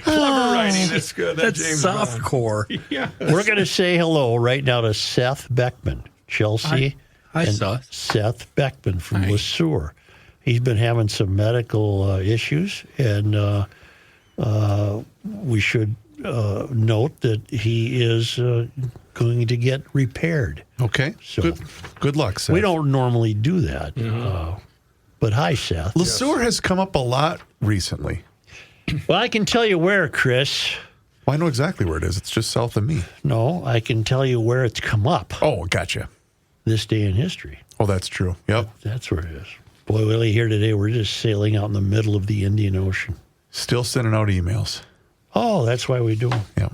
[SPEAKER 4] writing. That's good.
[SPEAKER 6] That's
[SPEAKER 4] James
[SPEAKER 6] soft core.
[SPEAKER 4] Yeah.
[SPEAKER 2] We're going to say hello right now to Seth Beckman, Chelsea.
[SPEAKER 6] Hi, Seth.
[SPEAKER 2] Seth Beckman from Le Sueur. He's been having some medical issues, and we should note that he is going to get repaired.
[SPEAKER 7] Okay.
[SPEAKER 2] So
[SPEAKER 7] good luck, Seth.
[SPEAKER 2] We don't normally do that. But hi, Seth.
[SPEAKER 7] Le Sueur has come up a lot recently.
[SPEAKER 2] Well, I can tell you where, Chris.
[SPEAKER 7] Well, I know exactly where it is. It's just south of me.
[SPEAKER 2] No, I can tell you where it's come up.
[SPEAKER 7] Oh, gotcha.
[SPEAKER 2] This day in history.
[SPEAKER 7] Oh, that's true. Yep.
[SPEAKER 2] That's where it is. Boy, Willie, here today, we're just sailing out in the middle of the Indian Ocean.
[SPEAKER 7] Still sending out emails.
[SPEAKER 2] Oh, that's why we do them.
[SPEAKER 7] Yep.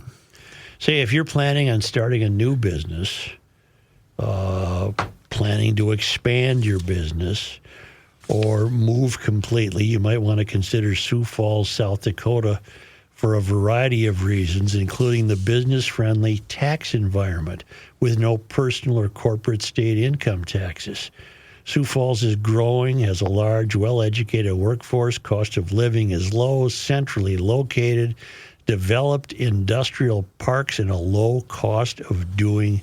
[SPEAKER 2] Say, if you're planning on starting a new business, planning to expand your business, or move completely, you might want to consider Sioux Falls, South Dakota, for a variety of reasons, including the business-friendly tax environment with no personal or corporate state income taxes. Sioux Falls is growing, has a large, well-educated workforce. Cost of living is low, centrally located, developed industrial parks, and a low cost of doing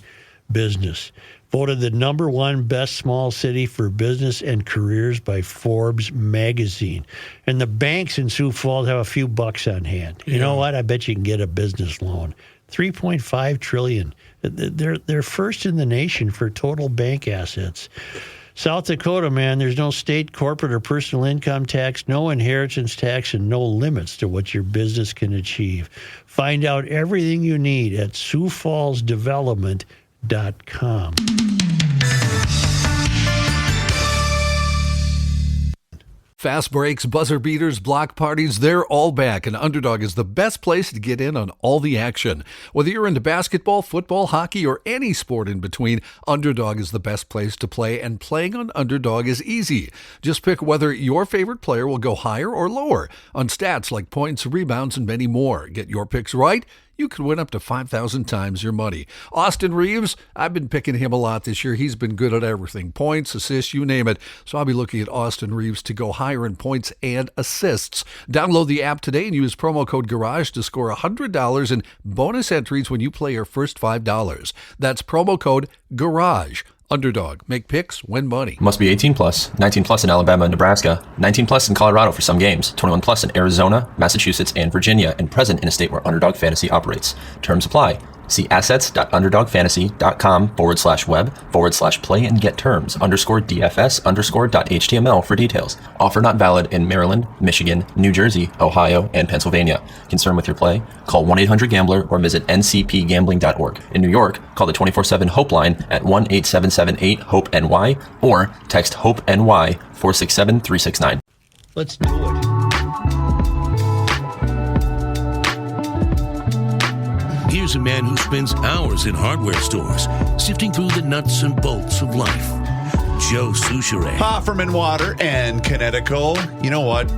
[SPEAKER 2] business. Voted the number one best small city for business and careers by Forbes magazine. And the banks in Sioux Falls have a few bucks on hand. You know what? I bet you can get a business loan. $3.5 trillion. They're first in the nation for total bank assets. South Dakota, man, there's no state, corporate, or personal income tax, no inheritance tax, and no limits to what your business can achieve. Find out everything you need at SiouxFallsDevelopment.com.
[SPEAKER 10] Fast breaks, buzzer beaters, block parties, they're all back, and Underdog is the best place to get in on all the action. Whether you're into basketball, football, hockey, or any sport in between, Underdog is the best place to play, and playing on Underdog is easy. Just pick whether your favorite player will go higher or lower on stats like points, rebounds, and many more. Get your picks right, you could win up to 5,000 times your money. Austin Reeves, I've been picking him a lot this year. He's been good at everything. Points, assists, you name it. So I'll be looking at Austin Reeves to go higher in points and assists. Download the app today and use promo code GARAGE to score $100 in bonus entries when you play your first $5. That's promo code GARAGE. Underdog. Make picks, win money.
[SPEAKER 11] Must be 18 plus, 19 plus in Alabama and Nebraska, 19 plus in Colorado for some games, 21 plus in Arizona, Massachusetts, and Virginia, and present in a state where Underdog Fantasy operates. Terms apply. See assets.underdogfantasy.com/web/play and get terms _DFS_.html for details. Offer not valid in Maryland, Michigan, New Jersey, Ohio, and Pennsylvania. Concerned with your play? Call 1-800-GAMBLER or visit ncpgambling.org. In New York, call the 24/7 Hope line at 1-877-8-HOPE-NY or text HOPE-NY 467-369.
[SPEAKER 2] Let's do it.
[SPEAKER 15] Here's a man who spends hours in hardware stores, sifting through the nuts and bolts of life. Joe Souchere.
[SPEAKER 7] Hofferman Water and Connecticut. You know what?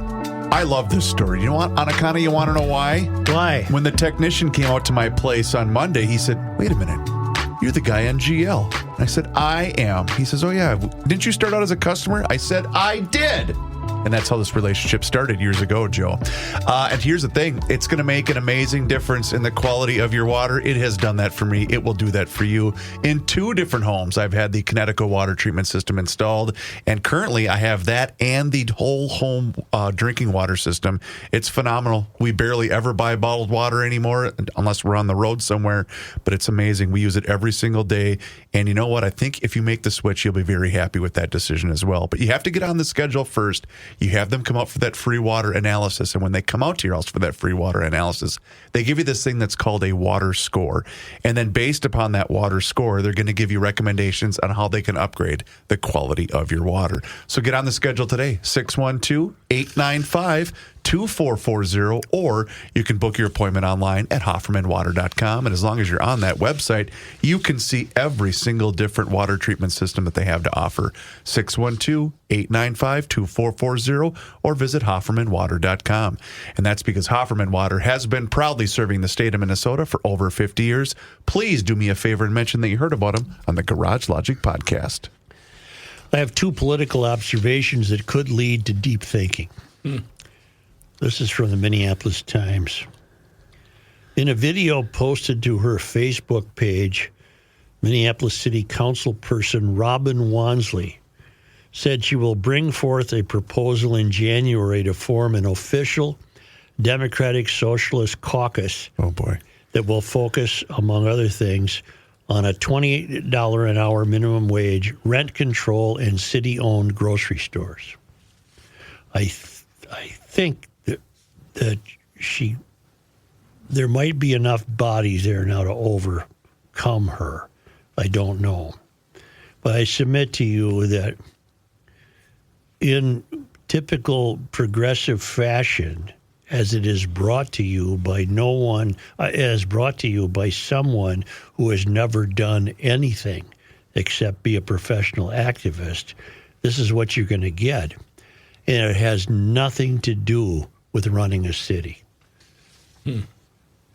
[SPEAKER 7] I love this story. You know what, Anakana, you want to know why?
[SPEAKER 2] Why?
[SPEAKER 7] When the technician came out to my place on Monday, he said, wait a minute, you're the guy on GL. And I said, I am. He says, oh yeah, didn't you start out as a customer? I said, I did. And that's how this relationship started years ago, Joe. And here's the thing. It's going to make an amazing difference in the quality of your water. It has done that for me. It will do that for you. In 2 different homes, I've had the Connecticut water treatment system installed. And currently, I have that and the whole home drinking water system. It's phenomenal. We barely ever buy bottled water anymore, unless we're on the road somewhere. But it's amazing. We use it every single day. And you know what? I think if you make the switch, you'll be very happy with that decision as well. But you have to get on the schedule first. You have them come out for that free water analysis. And when they come out to your house for that free water analysis, they give you this thing that's called a water score. And then based upon that water score, they're going to give you recommendations on how they can upgrade the quality of your water. So get on the schedule today, 612-895-2440, or you can book your appointment online at HoffermanWater.com. And as long as you're on that website, you can see every single different water treatment system that they have to offer. 612-895-2440, or visit HoffermanWater.com. And that's because Hofferman Water has been proudly serving the state of Minnesota for over 50 years. Please do me a favor and mention that you heard about them on the Garage Logic podcast.
[SPEAKER 2] I have 2 political observations that could lead to deep thinking. This is from the Minneapolis Times. In a video posted to her Facebook page, Minneapolis City Council person Robin Wansley said she will bring forth a proposal in January to form an official Democratic Socialist caucus.
[SPEAKER 7] Oh, boy.
[SPEAKER 2] That will focus, among other things, on a $28 an hour minimum wage, rent control, and city-owned grocery stores. I think that there might be enough bodies there now to overcome her. I don't know. But I submit to you that in typical progressive fashion, as it is brought to you by someone who has never done anything except be a professional activist, this is what you're going to get. And it has nothing to do with running a city.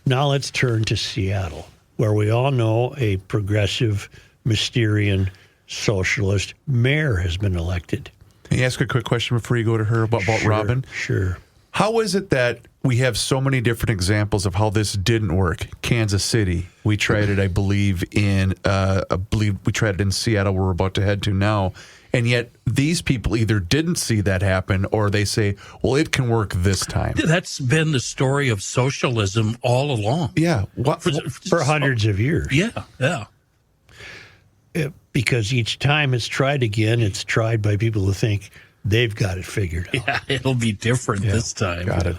[SPEAKER 2] Now let's turn to Seattle, where we all know a progressive Mysterian socialist mayor has been elected.
[SPEAKER 7] Can you ask a quick question before you go to her about
[SPEAKER 2] Sure,
[SPEAKER 7] Robin?
[SPEAKER 2] Sure.
[SPEAKER 7] How is it that we have so many different examples of how this didn't work? Kansas City, we tried it, I believe we tried it in Seattle, where we're about to head to now. And yet these people either didn't see that happen or they say, well, it can work this time.
[SPEAKER 6] That's been the story of socialism all along.
[SPEAKER 7] Yeah.
[SPEAKER 2] For hundreds of years.
[SPEAKER 6] Yeah.
[SPEAKER 2] Because each time it's tried again, it's tried by people who think they've got it figured out.
[SPEAKER 6] Yeah, it'll be different this time.
[SPEAKER 7] Got it.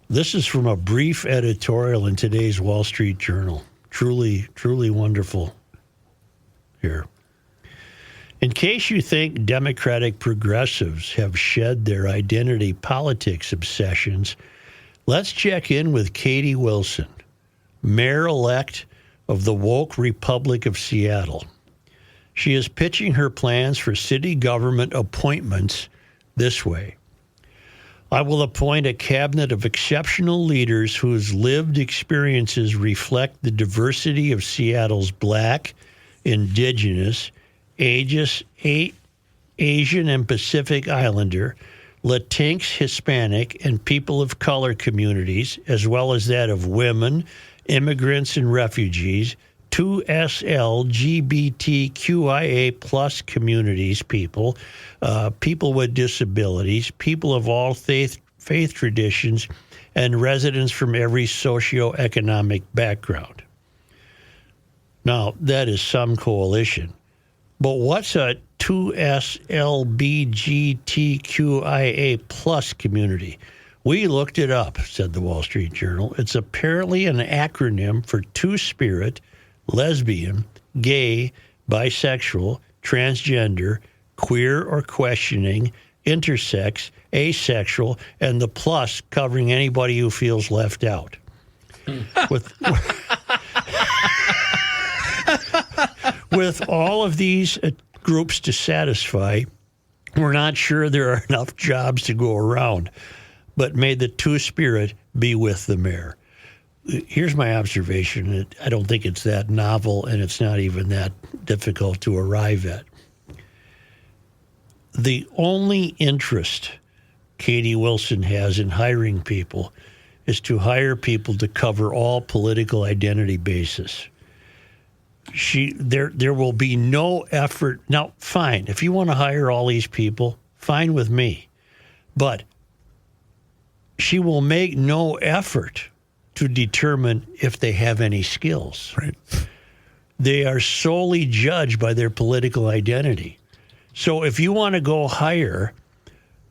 [SPEAKER 2] This is from a brief editorial in today's Wall Street Journal. Truly, truly wonderful here. In case you think Democratic progressives have shed their identity politics obsessions, let's check in with Katie Wilson, mayor-elect of the woke Republic of Seattle. She is pitching her plans for city government appointments this way. I will appoint a cabinet of exceptional leaders whose lived experiences reflect the diversity of Seattle's Black, Indigenous, Asian and Pacific Islander, Latinx, Hispanic, and people of color communities, as well as that of women, immigrants and refugees, 2S LGBTQIA plus communities, people with disabilities, people of all faith traditions, and residents from every socioeconomic background. Now, that is some coalition. But what's a 2S LGBTQIA plus community? We looked it up, said the Wall Street Journal. It's apparently an acronym for two-spirit, lesbian, gay, bisexual, transgender, queer or questioning, intersex, asexual, and the plus covering anybody who feels left out. With all of these groups to satisfy, we're not sure there are enough jobs to go around, but may the two-spirit be with the mayor. Here's my observation. I don't think it's that novel, and it's not even that difficult to arrive at. The only interest Katie Wilson has in hiring people is to hire people to cover all political identity bases. There will be no effort. Now, fine, if you want to hire all these people, fine with me. But she will make no effort to determine if they have any skills.
[SPEAKER 7] Right.
[SPEAKER 2] They are solely judged by their political identity. So if you want to go hire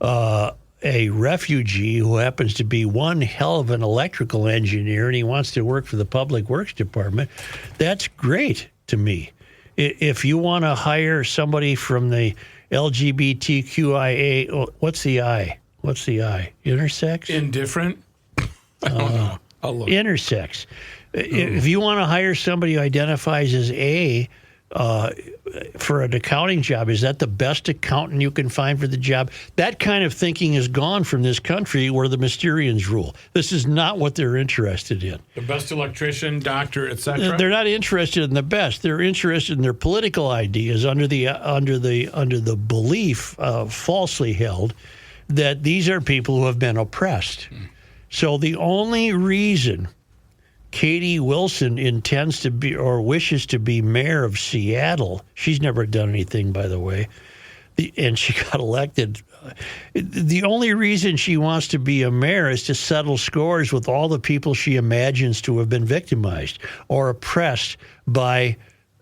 [SPEAKER 2] a refugee who happens to be one hell of an electrical engineer and he wants to work for the Public Works Department, that's great to me. If you want to hire somebody from the LGBTQIA, what's the I? Intersex?
[SPEAKER 4] Indifferent? I don't know. I'll look.
[SPEAKER 2] Intersex. If you want to hire somebody who identifies as A for an accounting job, is that the best accountant you can find for the job? That kind of thinking is gone from this country where the Mysterians rule. This is not what they're interested in.
[SPEAKER 4] The best electrician, doctor, etc.
[SPEAKER 2] They're not interested in the best. They're interested in their political ideas under the belief, falsely held, that these are people who have been oppressed. So the only reason Katie Wilson intends to be or wishes to be mayor of Seattle, she's never done anything, by the way, and she got elected. The only reason she wants to be a mayor is to settle scores with all the people she imagines to have been victimized or oppressed by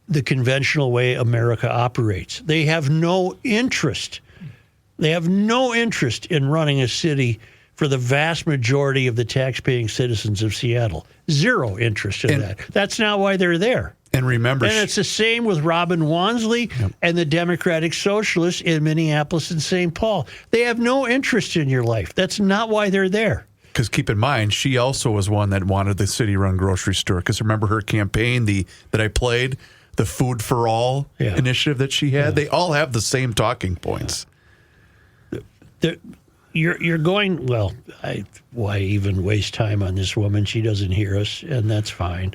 [SPEAKER 2] the conventional way America operates. They have no interest. They have no interest in running a city for the vast majority of the taxpaying citizens of Seattle. Zero interest in that. That's not why they're there.
[SPEAKER 7] And remember...
[SPEAKER 2] And it's the same with Robin Wansley and the Democratic Socialists in Minneapolis and St. Paul. They have no interest in your life. That's not why they're there.
[SPEAKER 7] Because keep in mind, she also was one that wanted the city-run grocery store. Because remember her campaign that I played, the Food for All initiative that she had? They all have the same talking points.
[SPEAKER 2] You're going, well, why even waste time on this woman? She doesn't hear us, and that's fine.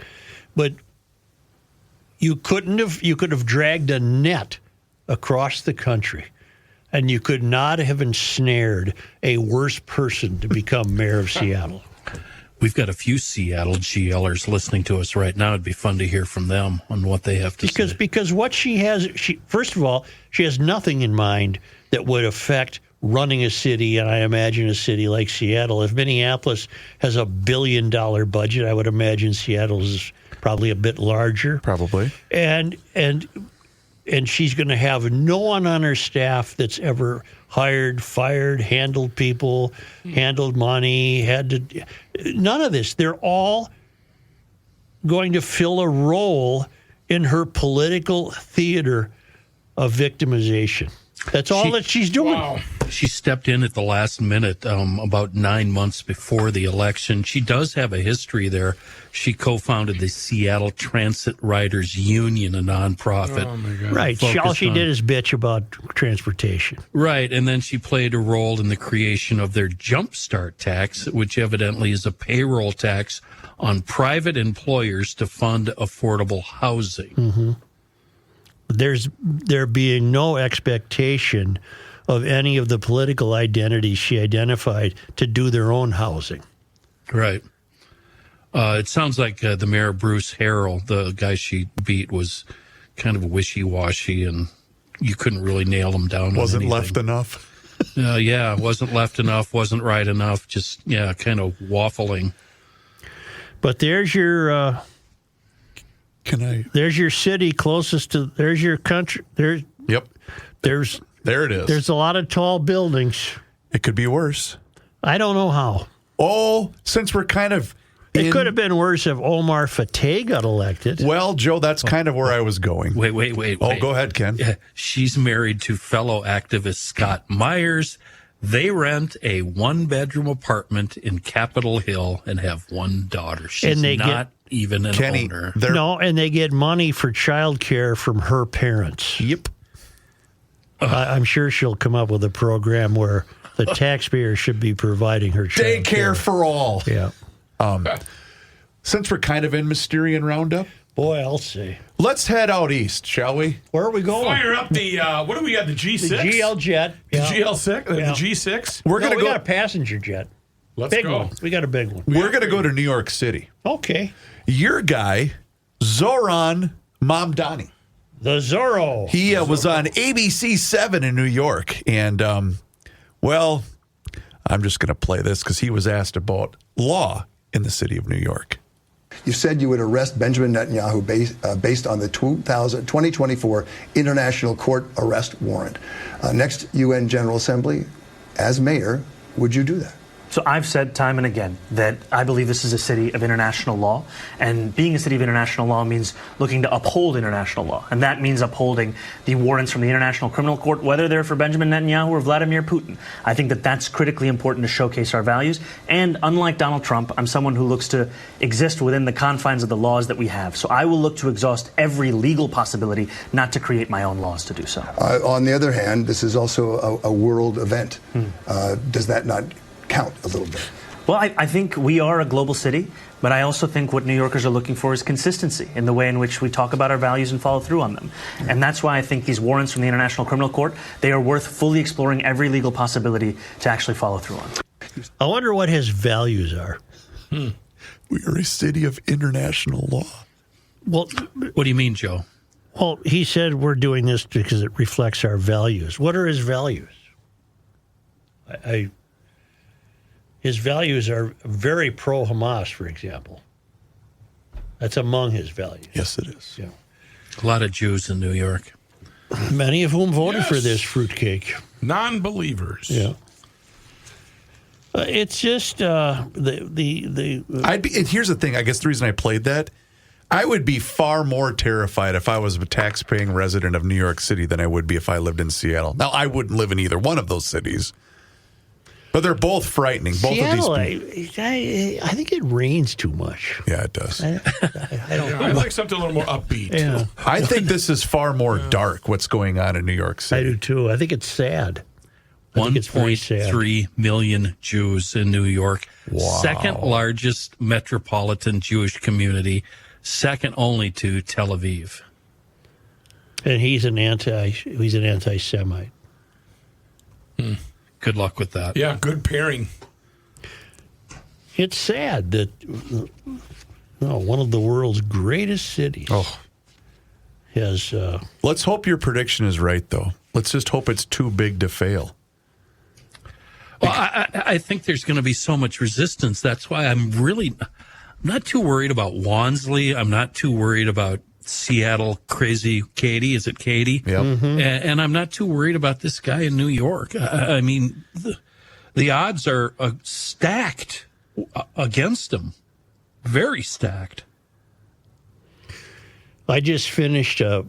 [SPEAKER 2] But You could have dragged a net across the country, and you could not have ensnared a worse person to become mayor of Seattle.
[SPEAKER 6] We've got a few Seattle GLers listening to us right now. It'd be fun to hear from them on what they have to say.
[SPEAKER 2] Because what she has, first of all, she has nothing in mind that would affect running a city, and I imagine a city like Seattle. If Minneapolis has $1 billion budget, I would imagine Seattle's is probably a bit larger.
[SPEAKER 7] Probably.
[SPEAKER 2] And she's going to have no one on her staff that's ever hired, fired, handled people, handled money, none of this. They're all going to fill a role in her political theater of victimization. That's all that she's doing.
[SPEAKER 6] Wow. She stepped in at the last minute, about 9 months before the election. She does have a history there. She co-founded the Seattle Transit Riders Union, a nonprofit.
[SPEAKER 2] Oh, my God. Right. All she did is bitch about transportation.
[SPEAKER 6] Right. And then she played a role in the creation of their Jumpstart tax, which evidently is a payroll tax on private employers to fund affordable housing.
[SPEAKER 2] Mm-hmm. There being no expectation of any of the political identities she identified to do their own housing.
[SPEAKER 6] Right. It sounds like the mayor, Bruce Harrell, the guy she beat, was kind of wishy-washy, and you couldn't really nail him down.
[SPEAKER 7] Wasn't left enough.
[SPEAKER 6] Wasn't left enough, wasn't right enough, just, kind of waffling.
[SPEAKER 2] But there's your... There's your city closest to. There's your country. There it is. There's a lot of tall buildings.
[SPEAKER 7] It could be worse.
[SPEAKER 2] I don't know how.
[SPEAKER 7] Oh, since we're kind of.
[SPEAKER 2] It could have been worse if Omar Fateh got elected.
[SPEAKER 7] Well, Joe, that's kind of where I was going.
[SPEAKER 6] Wait.
[SPEAKER 7] Oh, go ahead, Ken.
[SPEAKER 6] She's married to fellow activist Scott Myers. They rent a one-bedroom apartment in Capitol Hill and have one daughter. She's not even an owner.
[SPEAKER 2] No, and they get money for child care from her parents.
[SPEAKER 7] Yep.
[SPEAKER 2] I'm sure she'll come up with a program where the taxpayer should be providing her child care.
[SPEAKER 7] Daycare for all.
[SPEAKER 2] Yeah.
[SPEAKER 7] Since we're kind of in Mysterian Roundup.
[SPEAKER 2] Boy, I'll say.
[SPEAKER 7] Let's head out east, shall we?
[SPEAKER 2] Where are we going?
[SPEAKER 4] Fire up the, what do we got, the G6?
[SPEAKER 2] The GL jet.
[SPEAKER 4] The GL6? The G6?
[SPEAKER 2] We got a passenger jet.
[SPEAKER 4] Let's
[SPEAKER 2] big
[SPEAKER 4] go.
[SPEAKER 2] One. We got a big one.
[SPEAKER 7] We're going to go to New York City.
[SPEAKER 2] Okay.
[SPEAKER 7] Your guy, Zoran Mamdani.
[SPEAKER 2] The Zorro.
[SPEAKER 7] He was on ABC 7 in New York. And, I'm just going to play this because he was asked about law in the city of New York.
[SPEAKER 16] You said you would arrest Benjamin Netanyahu based on the 2024 International Court arrest warrant. Next UN General Assembly, as mayor, would you do that?
[SPEAKER 17] So I've said time and again that I believe this is a city of international law, and being a city of international law means looking to uphold international law, and that means upholding the warrants from the International Criminal Court, whether they're for Benjamin Netanyahu or Vladimir Putin. I think that that's critically important to showcase our values, and unlike Donald Trump, I'm someone who looks to exist within the confines of the laws that we have. So I will look to exhaust every legal possibility, not to create my own laws to do so.
[SPEAKER 16] On the other hand, this is also a world event. Does that not count a little bit?
[SPEAKER 17] Well, I think we are a global city, but I also think what New Yorkers are looking for is consistency in the way in which we talk about our values and follow through on them. And that's why I think these warrants from the International Criminal Court, they are worth fully exploring every legal possibility to actually follow through on.
[SPEAKER 2] I wonder what his values are.
[SPEAKER 7] We are a city of international law.
[SPEAKER 2] Well,
[SPEAKER 6] what do you mean, Joe?
[SPEAKER 2] Well, he said we're doing this because it reflects our values. What are his values? His values are very pro-Hamas, for example. That's among his values.
[SPEAKER 7] Yes, it is.
[SPEAKER 2] Yeah.
[SPEAKER 6] A lot of Jews in New York.
[SPEAKER 2] Many of whom voted for this fruitcake.
[SPEAKER 4] Non-believers.
[SPEAKER 2] Yeah. It's just
[SPEAKER 7] and here's the thing. I guess the reason I played that, I would be far more terrified if I was a tax-paying resident of New York City than I would be if I lived in Seattle. Now, I wouldn't live in either one of those cities. But they're both frightening. Both
[SPEAKER 2] Seattle,
[SPEAKER 7] of these.
[SPEAKER 2] I think it rains too much.
[SPEAKER 7] Yeah, it does.
[SPEAKER 2] I don't know.
[SPEAKER 4] I like something a little more upbeat.
[SPEAKER 2] Yeah.
[SPEAKER 7] I think this is far more dark, what's going on in New York City.
[SPEAKER 2] I do too. I think it's sad.
[SPEAKER 6] 1.3 million Jews in New York.
[SPEAKER 7] Wow.
[SPEAKER 6] Second largest metropolitan Jewish community. second only to Tel Aviv.
[SPEAKER 2] And he's an anti-Semite.
[SPEAKER 6] Good luck with that.
[SPEAKER 4] Yeah, good pairing.
[SPEAKER 2] It's sad that one of the world's greatest cities has...
[SPEAKER 7] Let's hope your prediction is right, though. Let's just hope it's too big to fail.
[SPEAKER 6] Well, I think there's going to be so much resistance. That's why I'm not too worried about Wansley. I'm not too worried about Seattle crazy Katie. Is it Katie?
[SPEAKER 7] Yep.
[SPEAKER 2] Mm-hmm.
[SPEAKER 6] And I'm not too worried about this guy in New York. I mean, the odds are stacked against him. Very stacked.
[SPEAKER 2] I just finished a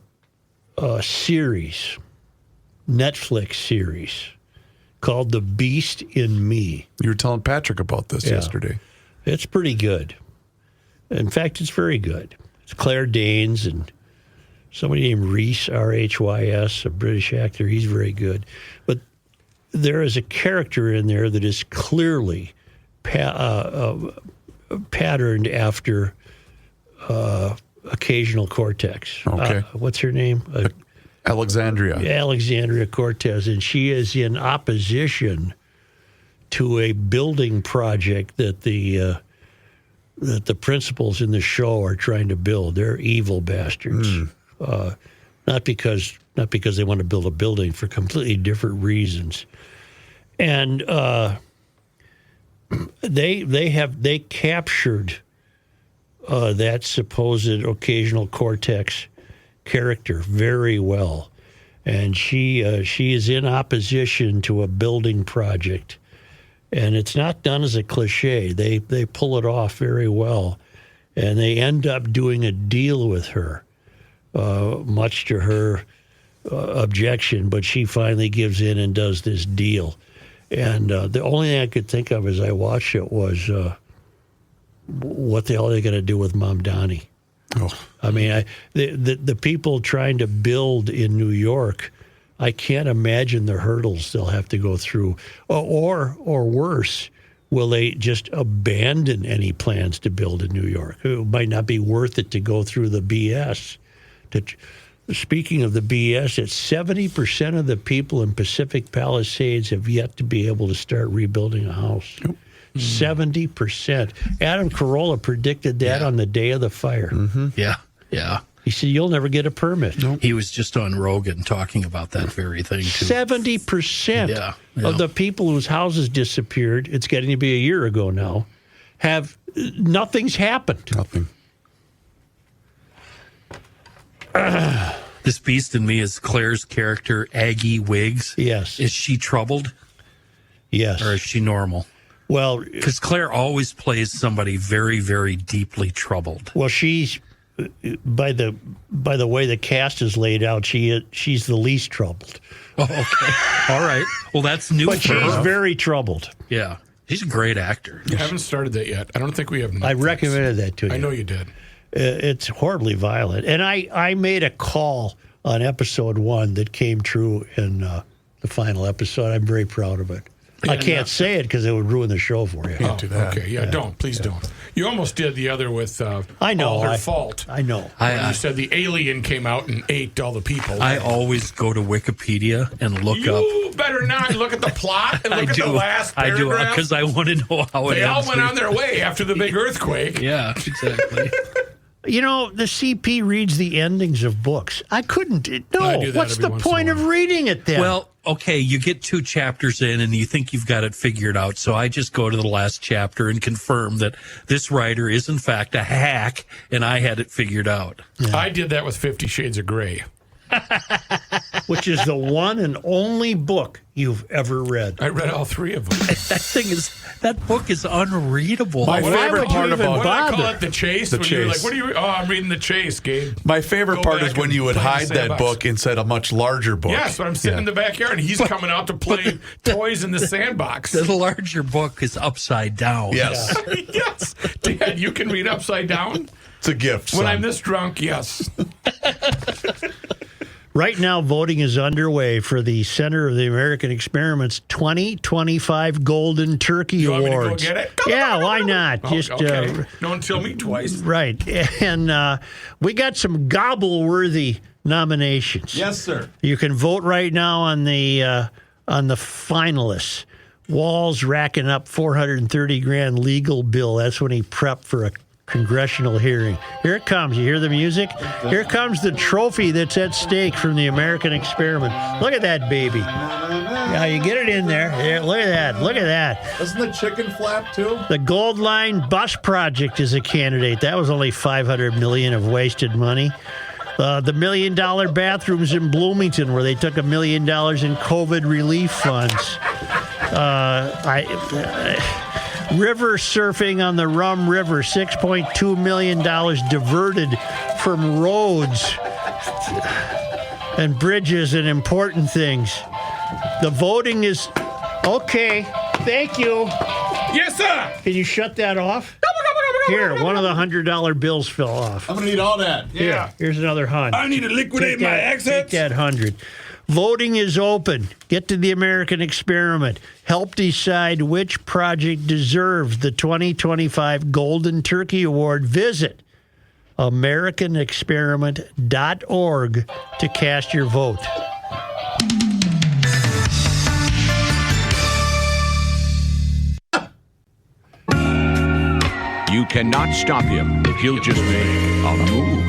[SPEAKER 2] series, Netflix series, called The Beast in Me.
[SPEAKER 7] You were telling Patrick about this yesterday.
[SPEAKER 2] It's pretty good. In fact, it's very good. It's Claire Danes and somebody named Rhys, R-H-Y-S, a British actor. He's very good. But there is a character in there that is clearly patterned after Occasional Cortex.
[SPEAKER 7] Okay.
[SPEAKER 2] What's her name?
[SPEAKER 7] Alexandria
[SPEAKER 2] Cortez, and she is in opposition to a building project that the principals in the show are trying to build. They're evil bastards, not because they want to build a building, for completely different reasons. And they captured that supposed Occasional Cortex character very well, and she is in opposition to a building project, and it's not done as a cliche. They pull it off very well, and they end up doing a deal with her, much to her objection, but she finally gives in and does this deal. And the only thing I could think of as I watched it was, what the hell are they going to do with Mom Donnie? I mean, the people trying to build in New York, I can't imagine the hurdles they'll have to go through. Or worse, will they just abandon any plans to build in New York? It might not be worth it to go through the BS. Speaking of the BS, it's 70% of the people in Pacific Palisades have yet to be able to start rebuilding a house. 70%. Adam Carolla predicted that on the day of the fire.
[SPEAKER 6] Yeah.
[SPEAKER 2] He said, you'll never get a permit.
[SPEAKER 6] He was just on Rogan talking about that very thing, too.
[SPEAKER 2] 70% of the people whose houses disappeared, it's getting to be a year ago now, nothing's happened.
[SPEAKER 7] Nothing.
[SPEAKER 6] This Beast in Me is Claire's character, Aggie Wiggs.
[SPEAKER 2] Yes.
[SPEAKER 6] Is she troubled?
[SPEAKER 2] Yes.
[SPEAKER 6] Or is she normal?
[SPEAKER 2] Well,
[SPEAKER 6] because Claire always plays somebody very, very deeply troubled.
[SPEAKER 2] Well, she's by the way the cast is laid out, she's the least troubled.
[SPEAKER 6] Oh, okay. All right. Well, that's new.
[SPEAKER 2] But
[SPEAKER 6] for
[SPEAKER 2] she's
[SPEAKER 6] her.
[SPEAKER 2] very troubled.
[SPEAKER 6] Yeah, she's a great actor.
[SPEAKER 4] You haven't started that yet. I don't think we have. Netflix.
[SPEAKER 2] I recommended that to you.
[SPEAKER 4] I know you did.
[SPEAKER 2] It's horribly violent, and I made a call on episode 1 that came true in the final episode. I'm very proud of it. I can't say it because it would ruin the show for you.
[SPEAKER 4] Can't do that. Okay, don't. Please don't. You almost did the other with
[SPEAKER 2] I know,
[SPEAKER 4] All Her Fault.
[SPEAKER 2] I know.
[SPEAKER 4] You said the alien came out and ate all the people.
[SPEAKER 6] I always go to Wikipedia and look up.
[SPEAKER 4] You better not look at the plot and look at the last paragraph.
[SPEAKER 6] I do, because I want to know how it ends.
[SPEAKER 4] They all went on their way after the big earthquake.
[SPEAKER 6] Yeah, exactly.
[SPEAKER 2] You know, the CP reads the endings of books. I couldn't. No, what's the point of reading it then?
[SPEAKER 6] Well, okay, you get 2 chapters in and you think you've got it figured out. So I just go to the last chapter and confirm that this writer is, in fact, a hack and I had it figured out.
[SPEAKER 4] Yeah. I did that with 50 Shades of Grey.
[SPEAKER 2] Which is the one and only book you've ever read.
[SPEAKER 4] I read all 3 of them.
[SPEAKER 6] That book is unreadable.
[SPEAKER 7] My favorite part about
[SPEAKER 4] I call it The Chase.
[SPEAKER 7] The
[SPEAKER 4] when
[SPEAKER 7] Chase.
[SPEAKER 4] You're like, what are you? Oh, I'm reading The Chase, Gabe.
[SPEAKER 7] My favorite
[SPEAKER 4] Go
[SPEAKER 7] part
[SPEAKER 4] back
[SPEAKER 7] is when
[SPEAKER 4] and
[SPEAKER 7] you would
[SPEAKER 4] play the
[SPEAKER 7] hide that
[SPEAKER 4] sandbox.
[SPEAKER 7] book inside a much larger book.
[SPEAKER 4] Yes, but I'm sitting in the backyard and he's coming out to play toys in the sandbox.
[SPEAKER 6] The larger book is upside down.
[SPEAKER 7] Yes.
[SPEAKER 4] Yes. Dad, you can read upside down?
[SPEAKER 7] It's a gift,
[SPEAKER 4] When
[SPEAKER 7] son.
[SPEAKER 4] I'm this drunk, yes.
[SPEAKER 2] Right now, voting is underway for the Center of the American Experiment's 2025 Golden Turkey
[SPEAKER 4] You want me to go
[SPEAKER 2] Awards.
[SPEAKER 4] get it?
[SPEAKER 2] Yeah, why not?
[SPEAKER 4] Oh,
[SPEAKER 2] Just
[SPEAKER 4] okay. Don't tell me twice.
[SPEAKER 2] right. And we got some gobble-worthy nominations.
[SPEAKER 7] Yes, sir.
[SPEAKER 2] You can vote right now on the finalists. Walls racking up $430,000 legal bill. That's when he prepped for a congressional hearing. Here it comes. You hear the music? Here comes the trophy that's at stake from the American Experiment. Look at that baby. Yeah, you get it in there. Yeah, look at that. Look at that.
[SPEAKER 7] Doesn't the chicken flap too?
[SPEAKER 2] The Gold Line Bus Project is a candidate. That was only $500 million of wasted money. The $1 million bathrooms in Bloomington, where they took $1 million in COVID relief funds. River surfing on the Rum River, $6.2 million diverted from roads and bridges and important things. The voting is okay. Thank you.
[SPEAKER 4] Yes, sir.
[SPEAKER 2] Can you shut that off? Here, one of the $100 bills fell off.
[SPEAKER 7] I'm going to need all that.
[SPEAKER 4] Yeah.
[SPEAKER 2] Here's another 100.
[SPEAKER 4] I need to liquidate my
[SPEAKER 2] Take
[SPEAKER 4] assets.
[SPEAKER 2] that 100. Voting is open. Get to the American Experiment. Help decide which project deserves the 2025 Golden Turkey Award. Visit AmericanExperiment.org to cast your vote.
[SPEAKER 12] You cannot stop him. He'll just make a move.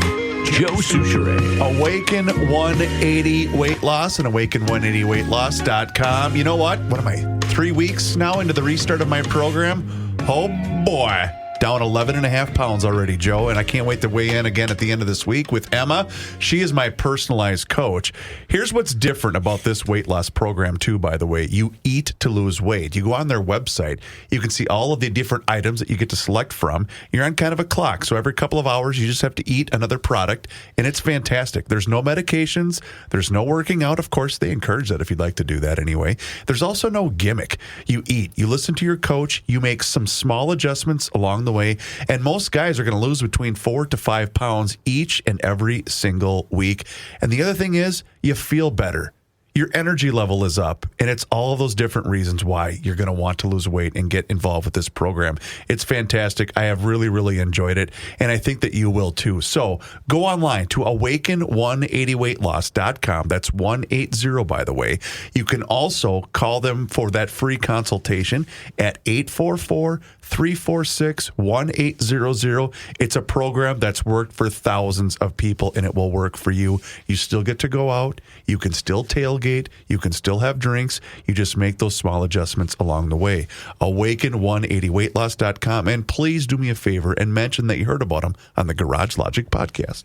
[SPEAKER 12] Joe Souchere.
[SPEAKER 7] Awaken 180 Weight Loss and Awaken180weightloss.com. You know what? What am I, 3 weeks now into the restart of my program? Oh, boy. Down 11.5 pounds already, Joe, and I can't wait to weigh in again at the end of this week with Emma. She is my personalized coach. Here's what's different about this weight loss program, too, by the way. You eat to lose weight. You go on their website. You can see all of the different items that you get to select from. You're on kind of a clock, so every couple of hours, you just have to eat another product, and it's fantastic. There's no medications. There's no working out. Of course, they encourage that if you'd like to do that anyway. There's also no gimmick. You eat. You listen to your coach. You make some small adjustments along the way, and most guys are going to lose between 4 to 5 pounds each and every single week. And the other thing is, you feel better. Your energy level is up, and it's all of those different reasons why you're going to want to lose weight and get involved with this program. It's fantastic. I have really, really enjoyed it, and I think that you will too. So go online to Awaken180weightloss.com. That's 180, by the way. You can also call them for that free consultation at 844-346-1800. It's a program that's worked for thousands of people, and it will work for you. You still get to go out. You can still tailgate. You can still have drinks. You just make those small adjustments along the way. Awaken180weightloss.com. And please do me a favor and mention that you heard about them on the Garage Logic podcast.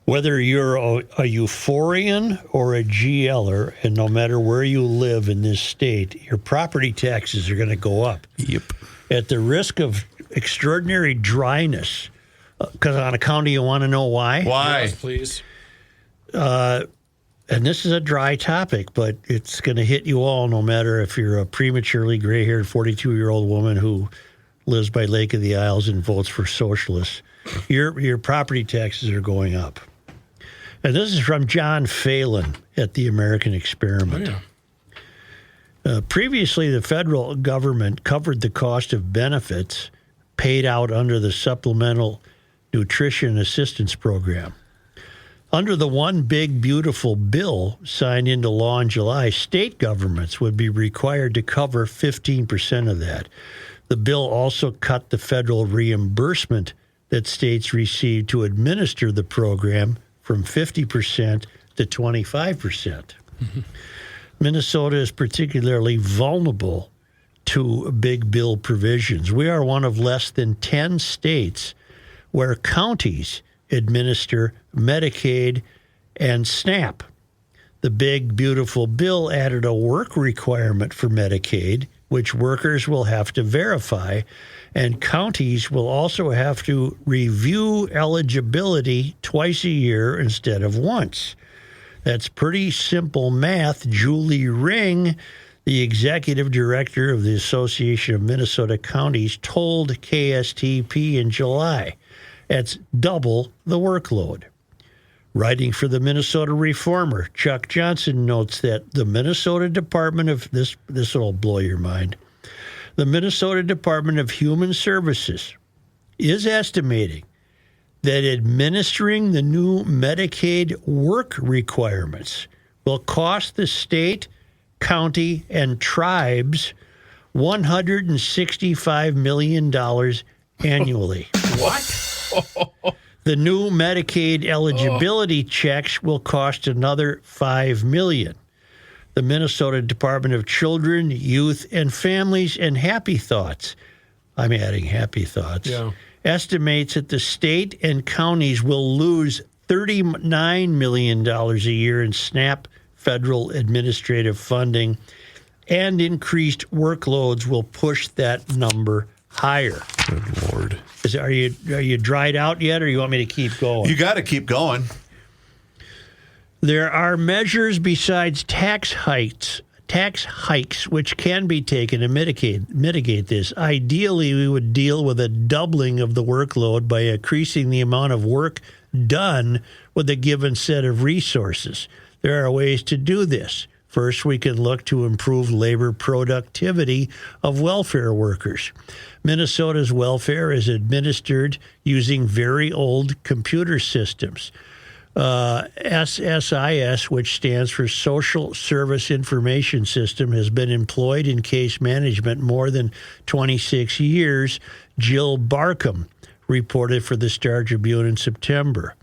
[SPEAKER 2] Whether you're a euphorian or a GLer, and no matter where you live in this state, your property taxes are going to go up.
[SPEAKER 7] Yep.
[SPEAKER 2] At the risk of extraordinary dryness, because on account of you want to know why?
[SPEAKER 7] Why?
[SPEAKER 4] Yes, please.
[SPEAKER 2] And this is a dry topic, but it's going to hit you all, no matter if you're a prematurely gray-haired 42-year-old woman who lives by Lake of the Isles and votes for Socialist. Your property taxes are going up. And this is from John Phelan at the American Experiment.
[SPEAKER 4] Oh, yeah.
[SPEAKER 2] Previously, the federal government covered the cost of benefits paid out under the Supplemental Nutrition Assistance Program. Under the One Big Beautiful Bill signed into law in July, state governments would be required to cover 15% of that. The bill also cut the federal reimbursement that states receive to administer the program from 50% to 25%. Mm-hmm. Minnesota is particularly vulnerable to big bill provisions. We are one of less than 10 states where counties administer Medicaid and SNAP. The Big Beautiful Bill added a work requirement for Medicaid, which workers will have to verify, and counties will also have to review eligibility twice a year instead of once. That's pretty simple math. Julie Ring, the executive director of the Association of Minnesota Counties, told KSTP in July. It's double the workload. Writing for the Minnesota Reformer, Chuck Johnson notes that the Minnesota Department of this will blow your mind. The Minnesota Department of Human Services is estimating that administering the new Medicaid work requirements will cost the state, county, and tribes $165 million annually.
[SPEAKER 4] What?
[SPEAKER 2] The new Medicaid eligibility checks will cost another $5 million. The Minnesota Department of Children, Youth, and Families and Happy Thoughts, I'm adding Happy Thoughts, estimates that the state and counties will lose $39 million a year in SNAP federal administrative funding, and increased workloads will push that number higher.
[SPEAKER 7] Good Lord.
[SPEAKER 2] Are you dried out yet, or you want me to keep going?
[SPEAKER 7] You got to keep going.
[SPEAKER 2] There are measures besides tax hikes which can be taken to mitigate this. Ideally, we would deal with a doubling of the workload by increasing the amount of work done with a given set of resources. There are ways to do this. First, we can look to improve labor productivity of welfare workers. Minnesota's welfare is administered using very old computer systems. SSIS, which stands for Social Service Information System, has been employed in case management more than 26 years. Jill Barkham reported for the Star Tribune in September.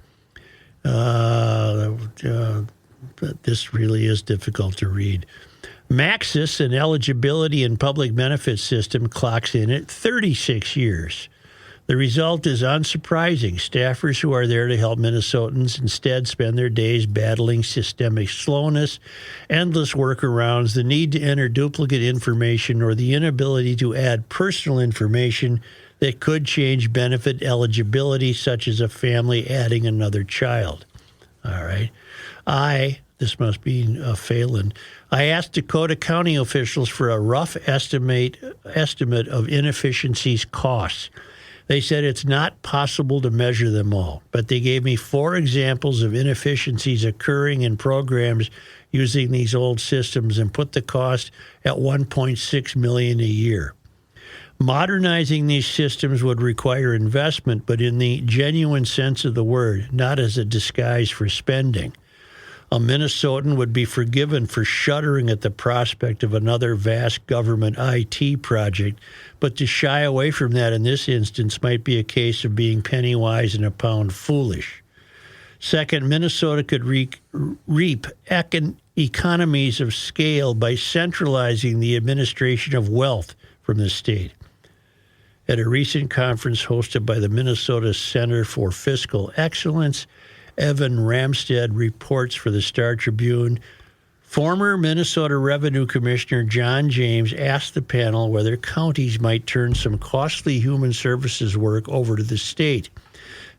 [SPEAKER 2] This really is difficult to read. Maxis, an eligibility and public benefits system, clocks in at 36 years. The result is unsurprising. Staffers who are there to help Minnesotans instead spend their days battling systemic slowness, endless workarounds, the need to enter duplicate information, or the inability to add personal information that could change benefit eligibility, such as a family adding another child. All right. This must be Phelan. I asked Dakota County officials for a rough estimate of inefficiencies costs. They said it's not possible to measure them all, but they gave me 4 examples of inefficiencies occurring in programs using these old systems and put the cost at $1.6 million a year. Modernizing these systems would require investment, but in the genuine sense of the word, not as a disguise for spending. A Minnesotan would be forgiven for shuddering at the prospect of another vast government IT project, but to shy away from that in this instance might be a case of being penny wise and a pound foolish. Second, Minnesota could reap economies of scale by centralizing the administration of wealth from the state. At a recent conference hosted by the Minnesota Center for Fiscal Excellence, Evan Ramstad reports for the Star Tribune. Former Minnesota Revenue Commissioner John James asked the panel whether counties might turn some costly human services work over to the state,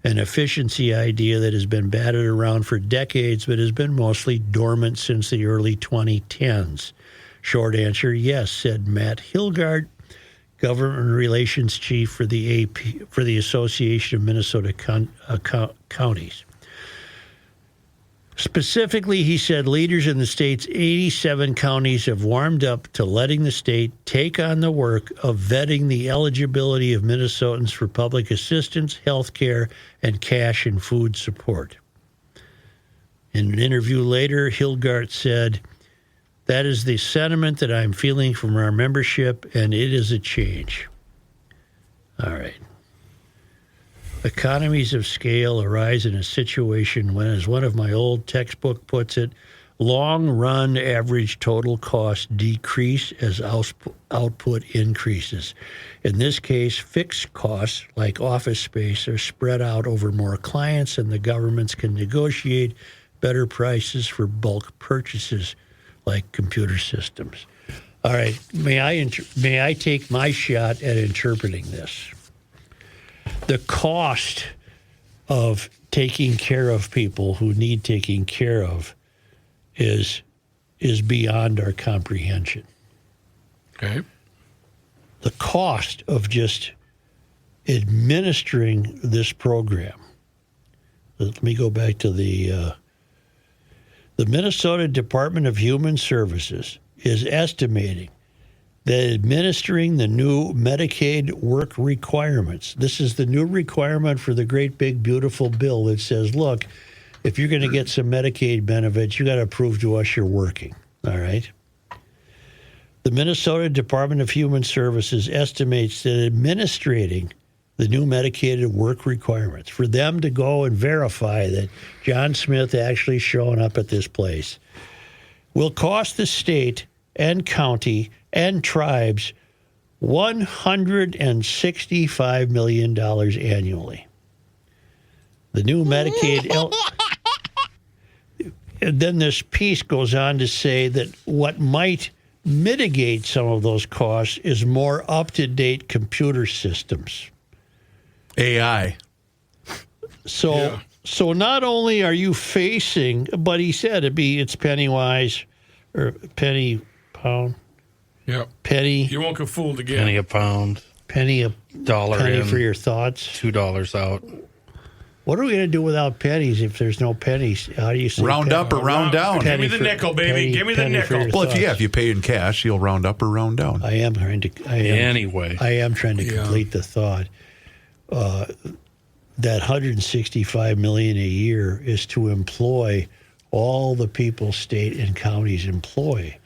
[SPEAKER 2] an efficiency idea that has been batted around for decades but has been mostly dormant since the early 2010s. Short answer, yes, said Matt Hilgard, Government Relations Chief for the Association of Minnesota Counties. Specifically, he said leaders in the state's 87 counties have warmed up to letting the state take on the work of vetting the eligibility of Minnesotans for public assistance, health care, and cash and food support. In an interview later, Hilgard said, "That is the sentiment that I'm feeling from our membership, and it is a change." All right. Economies of scale arise in a situation when, as one of my old textbook puts it, long-run average total costs decrease as output increases. In this case, fixed costs, like office space, are spread out over more clients, and the governments can negotiate better prices for bulk purchases, like computer systems. All right, may I take my shot at interpreting this? The cost of taking care of people who need taking care of is beyond our comprehension.
[SPEAKER 4] Okay.
[SPEAKER 2] The cost of just administering this program let me go back to the Minnesota Department of Human Services is estimating that administering the new Medicaid work requirements, this is the new requirement for the great big beautiful bill that says, look, if you're going to get some Medicaid benefits, you got to prove to us you're working. All right. The Minnesota Department of Human Services estimates that administrating the new Medicaid work requirements, for them to go and verify that John Smith actually showing up at this place, will cost the state and county and tribes $165 million annually. The new Medicaid... And then this piece goes on to say that what might mitigate some of those costs is more up-to-date computer systems.
[SPEAKER 7] AI.
[SPEAKER 2] So not only are you facing, but he said it's penny wise or penny pound.
[SPEAKER 4] Yep.
[SPEAKER 2] Penny.
[SPEAKER 4] You won't get fooled again.
[SPEAKER 6] Penny a pound.
[SPEAKER 2] Penny a
[SPEAKER 6] dollar
[SPEAKER 2] penny
[SPEAKER 6] in,
[SPEAKER 2] for your thoughts.
[SPEAKER 6] $2 out.
[SPEAKER 2] What are we going to do without pennies if there's no pennies? How do you say
[SPEAKER 7] round up or round down?
[SPEAKER 4] Give me the nickel, baby. Give me the nickel.
[SPEAKER 7] Well, if you pay in cash, you'll round up or round down.
[SPEAKER 2] I am trying to complete the thought. That $165 million a year is to employ all the people state and counties employ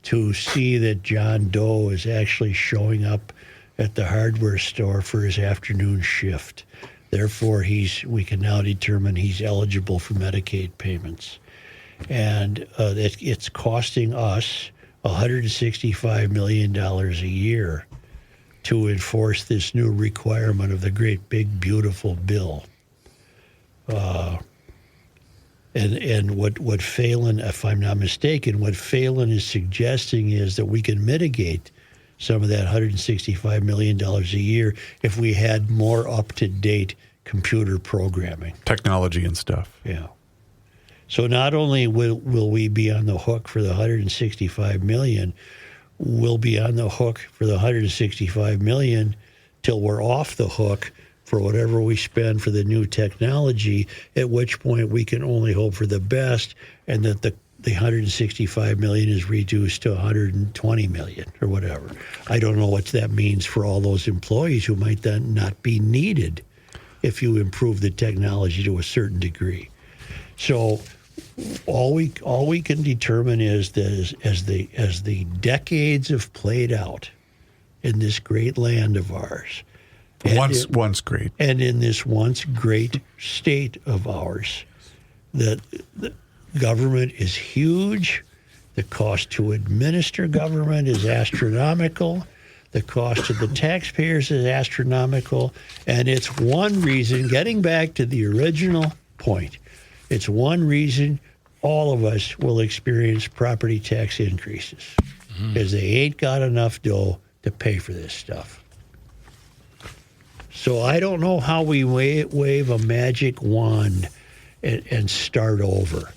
[SPEAKER 2] to see that John Doe is actually showing up at the hardware store for his afternoon shift. Therefore, we can now determine he's eligible for Medicaid payments. And it's costing us $165 million a year to enforce this new requirement of the great big beautiful bill. And what Phelan, if I'm not mistaken, what Phelan is suggesting is that we can mitigate some of that $165 million a year if we had more up-to-date computer programming.
[SPEAKER 7] Technology and stuff.
[SPEAKER 2] Yeah. So not only will we be on the hook for the $165 million, we'll be on the hook for the $165 million till we're off the hook for whatever we spend for the new technology, at which point we can only hope for the best and that the $165 million is reduced to $120 million or whatever. I don't know what that means for all those employees who might then not be needed if you improve the technology to a certain degree. So all we can determine is that as the decades have played out in this great land of ours,
[SPEAKER 7] once great,
[SPEAKER 2] and in this once great state of ours, that the government is huge. The cost to administer government is astronomical. The cost to the taxpayers is astronomical. And it's one reason, getting back to the original point, it's one reason all of us will experience property tax increases, because they ain't got enough dough to pay for this stuff. So I don't know how we wave a magic wand and start over,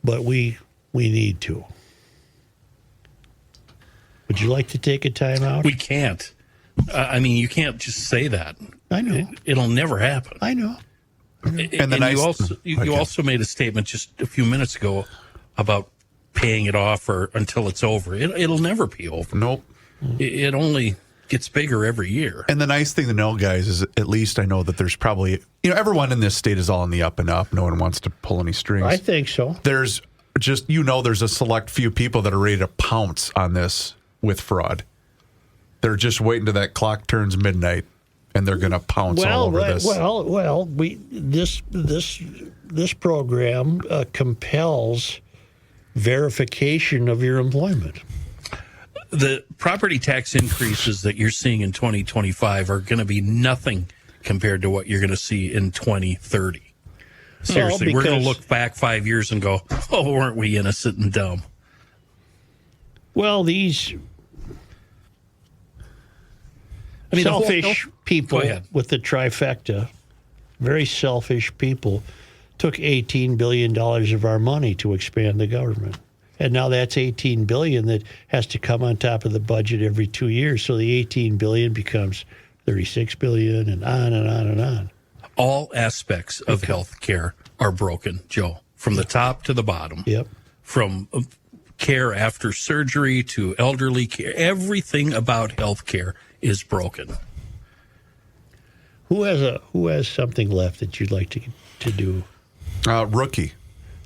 [SPEAKER 2] but we need to. Would you like to take a time out?
[SPEAKER 6] We can't. I mean, you can't just say that.
[SPEAKER 2] I know.
[SPEAKER 6] It'll never happen.
[SPEAKER 2] I know.
[SPEAKER 6] You also made a statement just a few minutes ago about paying it off or until it's over. It'll never be over.
[SPEAKER 7] Nope.
[SPEAKER 6] It only gets bigger every year.
[SPEAKER 7] And the nice thing to know, guys, is at least I know that there's probably, everyone in this state is all in the up and up. No one wants to pull any strings.
[SPEAKER 2] I think so.
[SPEAKER 7] There's just, there's a select few people that are ready to pounce on this with fraud. They're just waiting till that clock turns midnight, and they're going to pounce all over this.
[SPEAKER 2] This program compels verification of your employment.
[SPEAKER 6] The property tax increases that you're seeing in 2025 are going to be nothing compared to what you're going to see in 2030. Seriously, we're going to look back 5 years and go, oh, weren't we innocent and dumb?
[SPEAKER 2] Well, these selfish people with the trifecta, very selfish people, took $18 billion of our money to expand the government. And now that's $18 billion that has to come on top of the budget every 2 years. So the $18 billion becomes $36 billion and on and on and on.
[SPEAKER 6] All aspects of health care are broken, Joe, from the top to the bottom.
[SPEAKER 2] Yep.
[SPEAKER 6] From care after surgery to elderly care. Everything about health care is broken.
[SPEAKER 2] Who has something left that you'd like to do?
[SPEAKER 7] Rookie.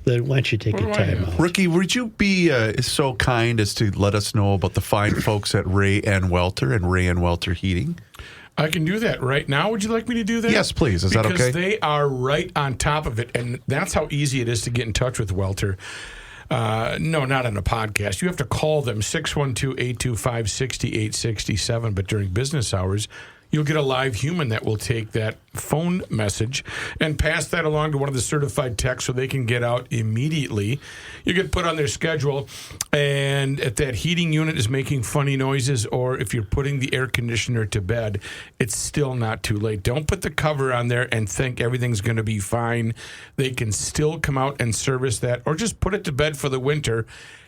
[SPEAKER 2] Then why don't you take a time out?
[SPEAKER 7] Rookie, would you be so kind as to let us know about the fine folks at Ray and Welter and Ray and Welter Heating?
[SPEAKER 4] I can do that right now. Would you like me to do that?
[SPEAKER 7] Yes, please. Is that okay?
[SPEAKER 4] Because they are right on top of it, and that's how easy it is to get in touch with Welter. No, not on a podcast. You have to call them, 612-825-6867, but during business hours, you'll get a live human that will take that phone message and pass that along to one of the certified techs so they can get out immediately. You get put on their schedule, and if that heating unit is making funny noises or if you're putting the air conditioner to bed, it's still not too late. Don't put the cover on there and think everything's going to be fine. They can still come out and service that, or just put it to bed for the winter,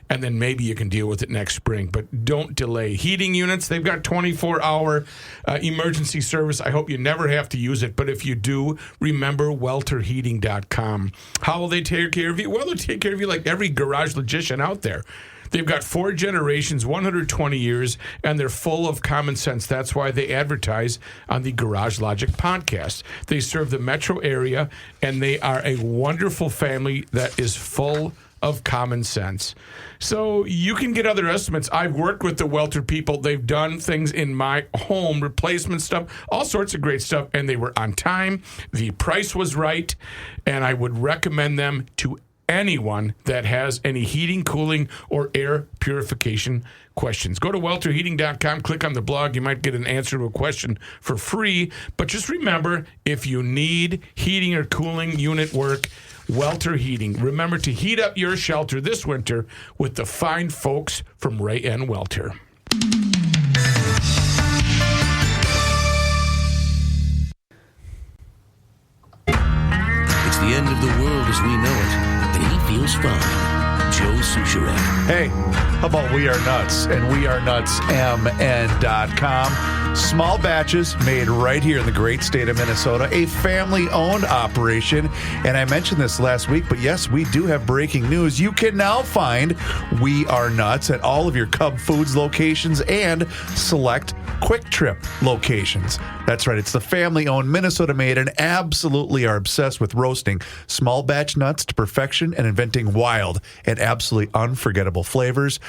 [SPEAKER 4] and then maybe you can deal with it next spring. But don't delay. Heating units, they've got 24-hour emergency service. I hope you never have to use it. But if you do, remember welterheating.com. How will they take care of you? Well, they'll take care of you like every garage logician out there. They've got 4 generations, 120 years, and they're full of common sense. That's why they advertise on the Garage Logic podcast. They serve the metro area, and they are a wonderful family that is full of common sense. So you can get other estimates. I've worked with the Welter people. They've done things in my home, replacement stuff, all sorts of great stuff, and they were on time. The price was right, and I would recommend them to anyone that has any heating, cooling, or air purification questions. Go to welterheating.com, click on the blog. You might get an answer to a question for free. But just remember, if you need heating or cooling unit work, Welter Heating. Remember to heat up your shelter this winter with the fine folks from Ray and Welter.
[SPEAKER 15] It's the end of the world as we know it, and he feels fine. Joe Souchere.
[SPEAKER 7] Hey, how about We Are Nuts and WeAreNutsMN.com? Small batches made right here in the great state of Minnesota, a family-owned operation. And I mentioned this last week, but yes, we do have breaking news. You can now find We Are Nuts at all of your Cub Foods locations and select Quick Trip locations. That's right. It's the family-owned, Minnesota-made, and absolutely are obsessed with roasting small batch nuts to perfection and inventing wild and absolutely unforgettable flavors.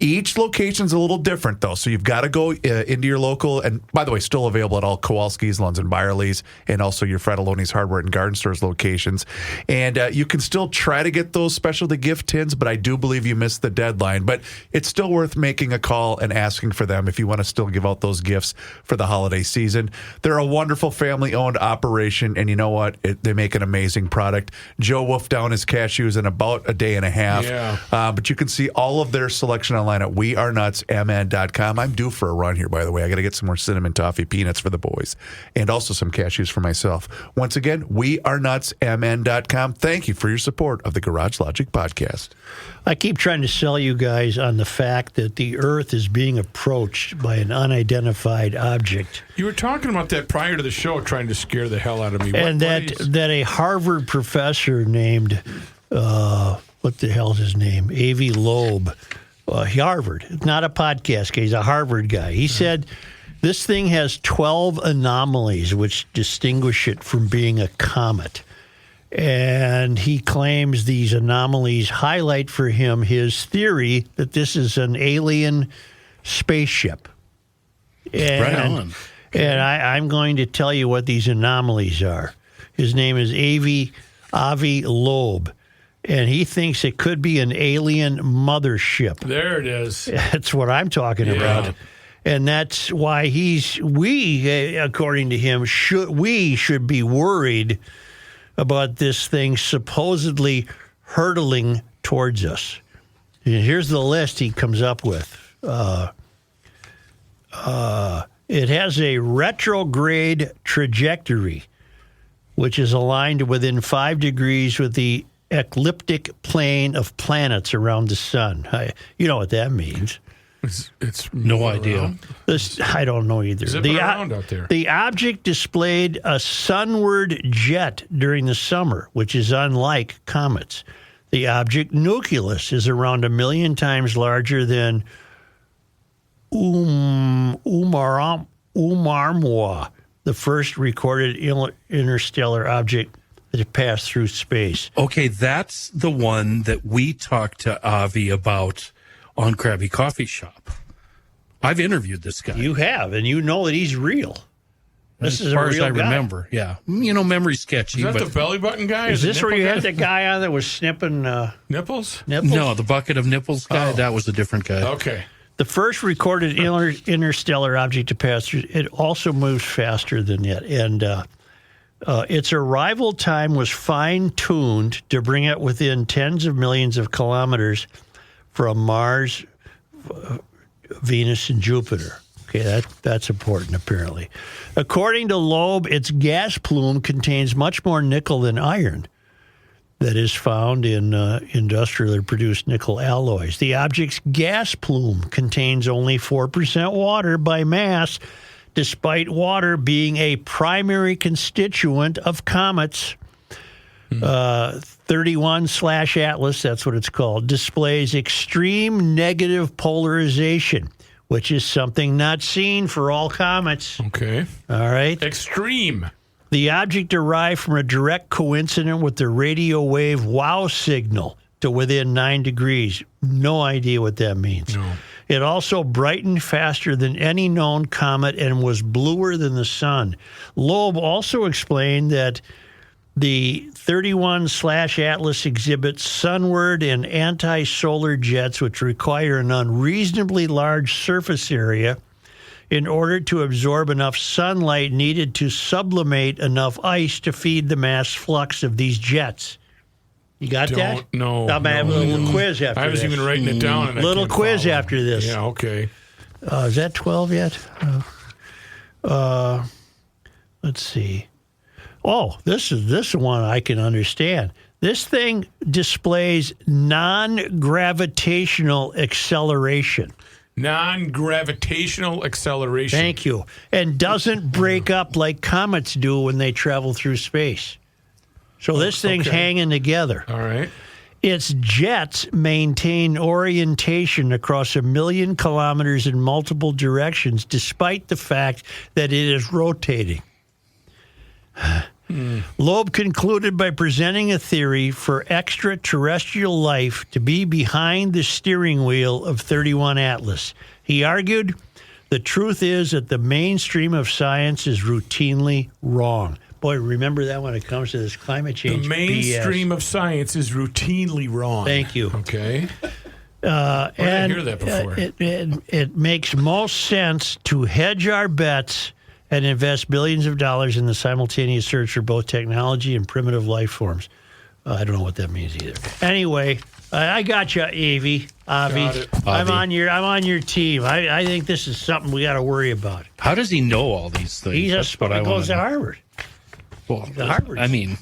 [SPEAKER 7] Each location's a little different, though, so you've got to go into your local, and by the way, still available at all Kowalski's, Lunds and Byerly's, and also your Fratelloni's Hardware and Garden Stores locations. And you can still try to get those specialty gift tins, but I do believe you missed the deadline. But it's still worth making a call and asking for them if you want to still give out those gifts for the holiday season. They're a wonderful family-owned operation, and you know what? They make an amazing product. Joe wolfed down his cashews in about a day and a half.
[SPEAKER 4] Yeah.
[SPEAKER 7] But you can see all of their selection online at WeAreNutsMN.com. I'm due for a run here, by the way. I got to get some more cinnamon toffee peanuts for the boys and also some cashews for myself. Once again, WeAreNutsMN.com. Thank you for your support of the Garage Logic podcast.
[SPEAKER 2] I keep trying to sell you guys on the fact that the Earth is being approached by an unidentified object.
[SPEAKER 4] You were talking about that prior to the show, trying to scare the hell out of me.
[SPEAKER 2] And that a Harvard professor named, what the hell is his name? Avi Loeb, Harvard. It's not a podcast guy. He's a Harvard guy. He said this thing has 12 anomalies which distinguish it from being a comet. And he claims these anomalies highlight for him his theory that this is an alien spaceship. And,
[SPEAKER 6] right on.
[SPEAKER 2] And I'm going to tell you what these anomalies are. His name is Avi Loeb, and he thinks it could be an alien mothership.
[SPEAKER 4] There it is.
[SPEAKER 2] That's what I'm talking about. And that's why we, according to him, should be worried about this thing supposedly hurtling towards us. And here's the list he comes up with. It has a retrograde trajectory, which is aligned within 5 degrees with the ecliptic plane of planets around the sun. You know what that means.
[SPEAKER 4] It's
[SPEAKER 6] No idea.
[SPEAKER 4] around?
[SPEAKER 2] I don't know either.
[SPEAKER 4] Zipping around out there.
[SPEAKER 2] The object displayed a sunward jet during the summer, which is unlike comets. The object nucleus is around 1 million times larger than Oumuamua, the first recorded interstellar object that passed through space.
[SPEAKER 6] Okay, that's the one that we talked to Avi about on Krabby Coffee Shop. I've interviewed this guy.
[SPEAKER 2] You have, and you know that he's real. This is
[SPEAKER 6] as far
[SPEAKER 2] a real
[SPEAKER 6] as I
[SPEAKER 2] guy.
[SPEAKER 6] remember, yeah. Memory's sketchy.
[SPEAKER 4] Is that
[SPEAKER 6] but
[SPEAKER 4] the belly button guy?
[SPEAKER 2] Is
[SPEAKER 4] the
[SPEAKER 2] this where
[SPEAKER 4] nipple
[SPEAKER 2] you
[SPEAKER 4] guy?
[SPEAKER 2] had the guy on that was snipping
[SPEAKER 4] nipples?
[SPEAKER 6] No, the bucket of nipples guy, that was a different guy.
[SPEAKER 4] Okay.
[SPEAKER 2] The first recorded interstellar object to pass through, it also moves faster than it. And its arrival time was fine-tuned to bring it within tens of millions of kilometers from Mars, Venus, and Jupiter. Okay, that's important, apparently. According to Loeb, its gas plume contains much more nickel than iron that is found in industrially produced nickel alloys. The object's gas plume contains only 4% water by mass, despite water being a primary constituent of comets. 31/Atlas, that's what it's called, displays extreme negative polarization, which is something not seen for all comets.
[SPEAKER 4] Okay.
[SPEAKER 2] All right.
[SPEAKER 4] Extreme.
[SPEAKER 2] The object arrived from a direct coincidence with the radio wave wow signal to within 9 degrees. No idea what that means.
[SPEAKER 4] No.
[SPEAKER 2] It also brightened faster than any known comet and was bluer than the sun. Loeb also explained that the 31/Atlas exhibits sunward and anti-solar jets, which require an unreasonably large surface area in order to absorb enough sunlight needed to sublimate enough ice to feed the mass flux of these jets. You got that?
[SPEAKER 4] No.
[SPEAKER 2] I'm having a little quiz after this.
[SPEAKER 4] I was even writing it down. And I
[SPEAKER 2] little
[SPEAKER 4] can't
[SPEAKER 2] quiz
[SPEAKER 4] follow.
[SPEAKER 2] after this.
[SPEAKER 4] Yeah, okay.
[SPEAKER 2] Is that 12 yet? Let's see. Oh, this is one I can understand. This thing displays non-gravitational acceleration.
[SPEAKER 4] Non-gravitational acceleration.
[SPEAKER 2] Thank you. And doesn't break up like comets do when they travel through space. So this thing's hanging together.
[SPEAKER 4] All right.
[SPEAKER 2] Its jets maintain orientation across 1 million kilometers in multiple directions, despite the fact that it is rotating. Loeb concluded by presenting a theory for extraterrestrial life to be behind the steering wheel of 31/Atlas. He argued, the truth is that the mainstream of science is routinely wrong. Boy, remember that when it comes to this climate change
[SPEAKER 4] The mainstream
[SPEAKER 2] BS.
[SPEAKER 4] of science is routinely wrong.
[SPEAKER 2] Thank you.
[SPEAKER 4] Okay.
[SPEAKER 2] And
[SPEAKER 4] didn't hear that before.
[SPEAKER 2] It makes most sense to hedge our bets and invest billions of dollars in the simultaneous search for both technology and primitive life forms. I don't know what that means either. Anyway, I got you, Avi.
[SPEAKER 4] Got it.
[SPEAKER 2] I'm on your team. I think this is something we got to worry about.
[SPEAKER 6] How does he know all these things?
[SPEAKER 2] He
[SPEAKER 6] That's what I
[SPEAKER 2] goes
[SPEAKER 6] want
[SPEAKER 2] to
[SPEAKER 6] to know.
[SPEAKER 2] Harvard.
[SPEAKER 6] Well,
[SPEAKER 2] The Harvard.
[SPEAKER 6] I mean,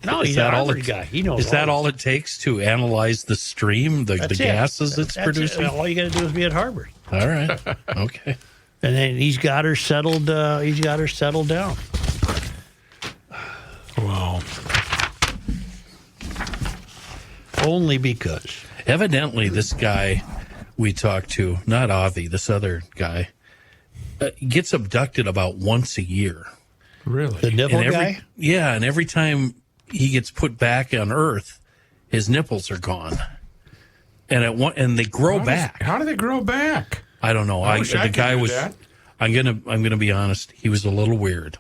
[SPEAKER 2] No,
[SPEAKER 6] is
[SPEAKER 2] he's
[SPEAKER 6] that
[SPEAKER 2] a
[SPEAKER 6] all
[SPEAKER 2] Harvard
[SPEAKER 6] it,
[SPEAKER 2] guy. He knows.
[SPEAKER 6] is that all it takes to analyze the stream, the
[SPEAKER 2] That's it.
[SPEAKER 6] gases it's
[SPEAKER 2] That's
[SPEAKER 6] producing?
[SPEAKER 2] it. All you got to do is be at Harvard.
[SPEAKER 6] All right. Okay.
[SPEAKER 2] And then he's got her settled. He's got her settled down.
[SPEAKER 4] Wow.
[SPEAKER 2] Only because.
[SPEAKER 6] Evidently, this guy we talked to, not Avi, this other guy, gets abducted about once a year.
[SPEAKER 4] Really?
[SPEAKER 2] The nipple
[SPEAKER 6] And
[SPEAKER 2] guy?
[SPEAKER 6] Yeah, and every time he gets put back on Earth, his nipples are gone, and they grow back.
[SPEAKER 4] How do they grow back?
[SPEAKER 6] I don't know.
[SPEAKER 4] I wish I
[SPEAKER 6] The
[SPEAKER 4] could
[SPEAKER 6] guy
[SPEAKER 4] do
[SPEAKER 6] was.
[SPEAKER 4] that.
[SPEAKER 6] I'm gonna be honest. He was a little weird.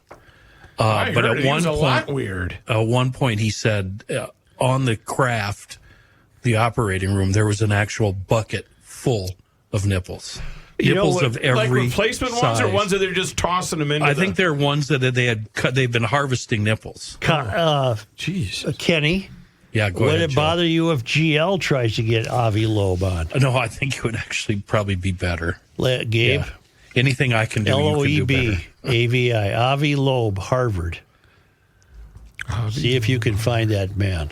[SPEAKER 4] I
[SPEAKER 6] But
[SPEAKER 4] heard
[SPEAKER 6] at
[SPEAKER 4] he
[SPEAKER 6] one
[SPEAKER 4] was a
[SPEAKER 6] point,
[SPEAKER 4] lot weird.
[SPEAKER 6] At one point, he said on the craft, the operating room, there was an actual bucket full of nipples.
[SPEAKER 2] You know
[SPEAKER 6] Nipples
[SPEAKER 2] what,
[SPEAKER 6] of every
[SPEAKER 4] Like replacement ones or
[SPEAKER 6] size.
[SPEAKER 4] ones that they're just tossing them into?
[SPEAKER 6] I think they're ones that they had cut. They've been harvesting nipples.
[SPEAKER 4] Jeez.
[SPEAKER 2] Kenny.
[SPEAKER 6] Yeah, go
[SPEAKER 2] Would
[SPEAKER 6] ahead,
[SPEAKER 2] it
[SPEAKER 6] Joe.
[SPEAKER 2] bother you if GL tries to get Avi Loeb on?
[SPEAKER 6] No, I think it would actually probably be better.
[SPEAKER 2] Gabe?
[SPEAKER 6] Yeah. Anything I can do, you can do
[SPEAKER 2] Loeb,
[SPEAKER 6] better.
[SPEAKER 2] AVI, Avi Loeb, Harvard. See if you can find that man.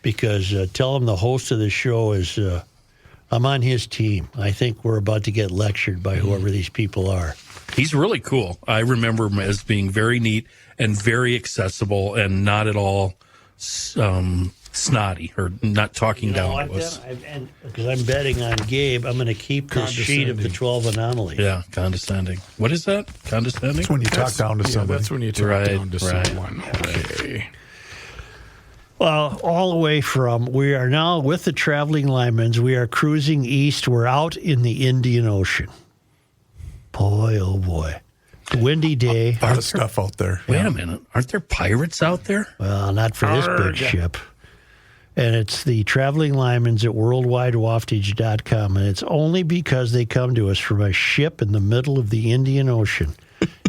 [SPEAKER 2] Because tell him the host of the show is I'm on his team. I think we're about to get lectured by whoever these people are.
[SPEAKER 6] He's really cool. I remember him as being very neat and very accessible and not at all snotty or not talking down to us.
[SPEAKER 2] Because I'm betting on Gabe, I'm going to keep this sheet of the 12 anomalies.
[SPEAKER 6] Yeah, condescending. What is that? Condescending?
[SPEAKER 7] That's when you talk down to somebody.
[SPEAKER 4] That's when you talk down to someone. Okay.
[SPEAKER 2] Well, all the way from, we are now with the traveling linemen. We are cruising east. We're out in the Indian Ocean. Boy, oh boy. Windy day.
[SPEAKER 7] A lot of stuff out there.
[SPEAKER 6] Wait a minute. Aren't there pirates out there?
[SPEAKER 2] Well, not for this big ship. And it's the traveling linemen at worldwidewaftage.com. And it's only because they come to us from a ship in the middle of the Indian Ocean.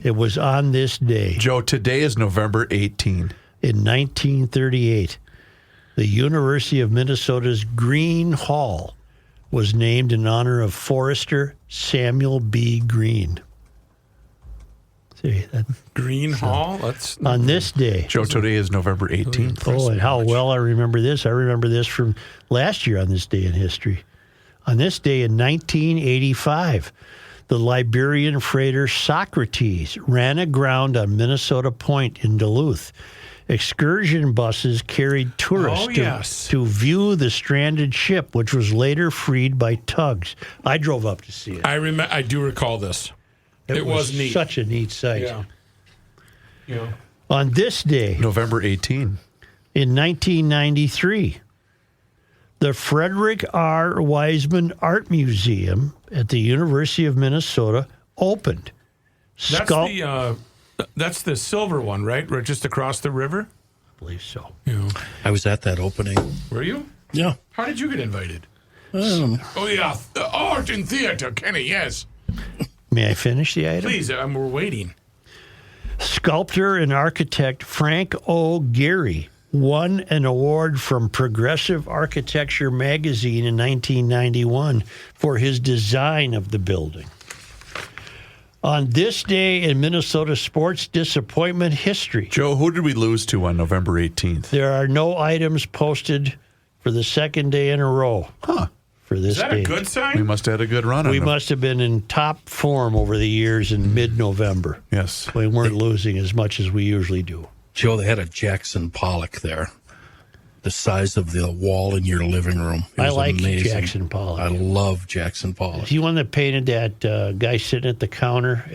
[SPEAKER 2] It was on this day.
[SPEAKER 7] Joe, today is November 18.
[SPEAKER 2] In 1938, the University of Minnesota's Green Hall was named in honor of Forester Samuel B. Green. See,
[SPEAKER 4] Green Hall?
[SPEAKER 2] That's on this day.
[SPEAKER 7] Joe, today is November 18th.
[SPEAKER 2] Oh, and how well I remember this. I remember this from last year on this day in history. On this day in 1985, the Liberian freighter Socrates ran aground on Minnesota Point in Duluth. Excursion buses carried tourists to view the stranded ship, which was later freed by tugs. I drove up to see it.
[SPEAKER 4] I do recall this. It was neat.
[SPEAKER 2] Such a neat sight.
[SPEAKER 4] Yeah.
[SPEAKER 2] On this day,
[SPEAKER 7] November 18,
[SPEAKER 2] in 1993, the Frederick R. Wiseman Art Museum at the University of Minnesota opened.
[SPEAKER 4] That's the silver one, right? Right just across the river?
[SPEAKER 2] I believe so.
[SPEAKER 4] Yeah.
[SPEAKER 6] I was at that opening.
[SPEAKER 4] Were you?
[SPEAKER 6] Yeah.
[SPEAKER 4] How did you get invited? Oh, yeah. Art and theater, Kenny, yes.
[SPEAKER 2] May I finish the item?
[SPEAKER 4] Please, we're waiting.
[SPEAKER 2] Sculptor and architect Frank O. Gehry won an award from Progressive Architecture magazine in 1991 for his design of the building. On this day in Minnesota sports disappointment history.
[SPEAKER 7] Joe, who did we lose to on November 18th?
[SPEAKER 2] There are no items posted for the second day in a row. For this
[SPEAKER 4] Is that
[SPEAKER 2] day.
[SPEAKER 4] a good sign?
[SPEAKER 7] We must have had a good run.
[SPEAKER 2] We must have been in top form over the years in mid-November.
[SPEAKER 7] Yes.
[SPEAKER 2] We weren't losing as much as we usually do.
[SPEAKER 6] Joe, they had a Jackson Pollock there. The size of the wall in your living room.
[SPEAKER 2] I like
[SPEAKER 6] amazing.
[SPEAKER 2] Jackson Pollock.
[SPEAKER 6] I love Jackson Pollock.
[SPEAKER 2] Is he one that painted that guy sitting at the counter?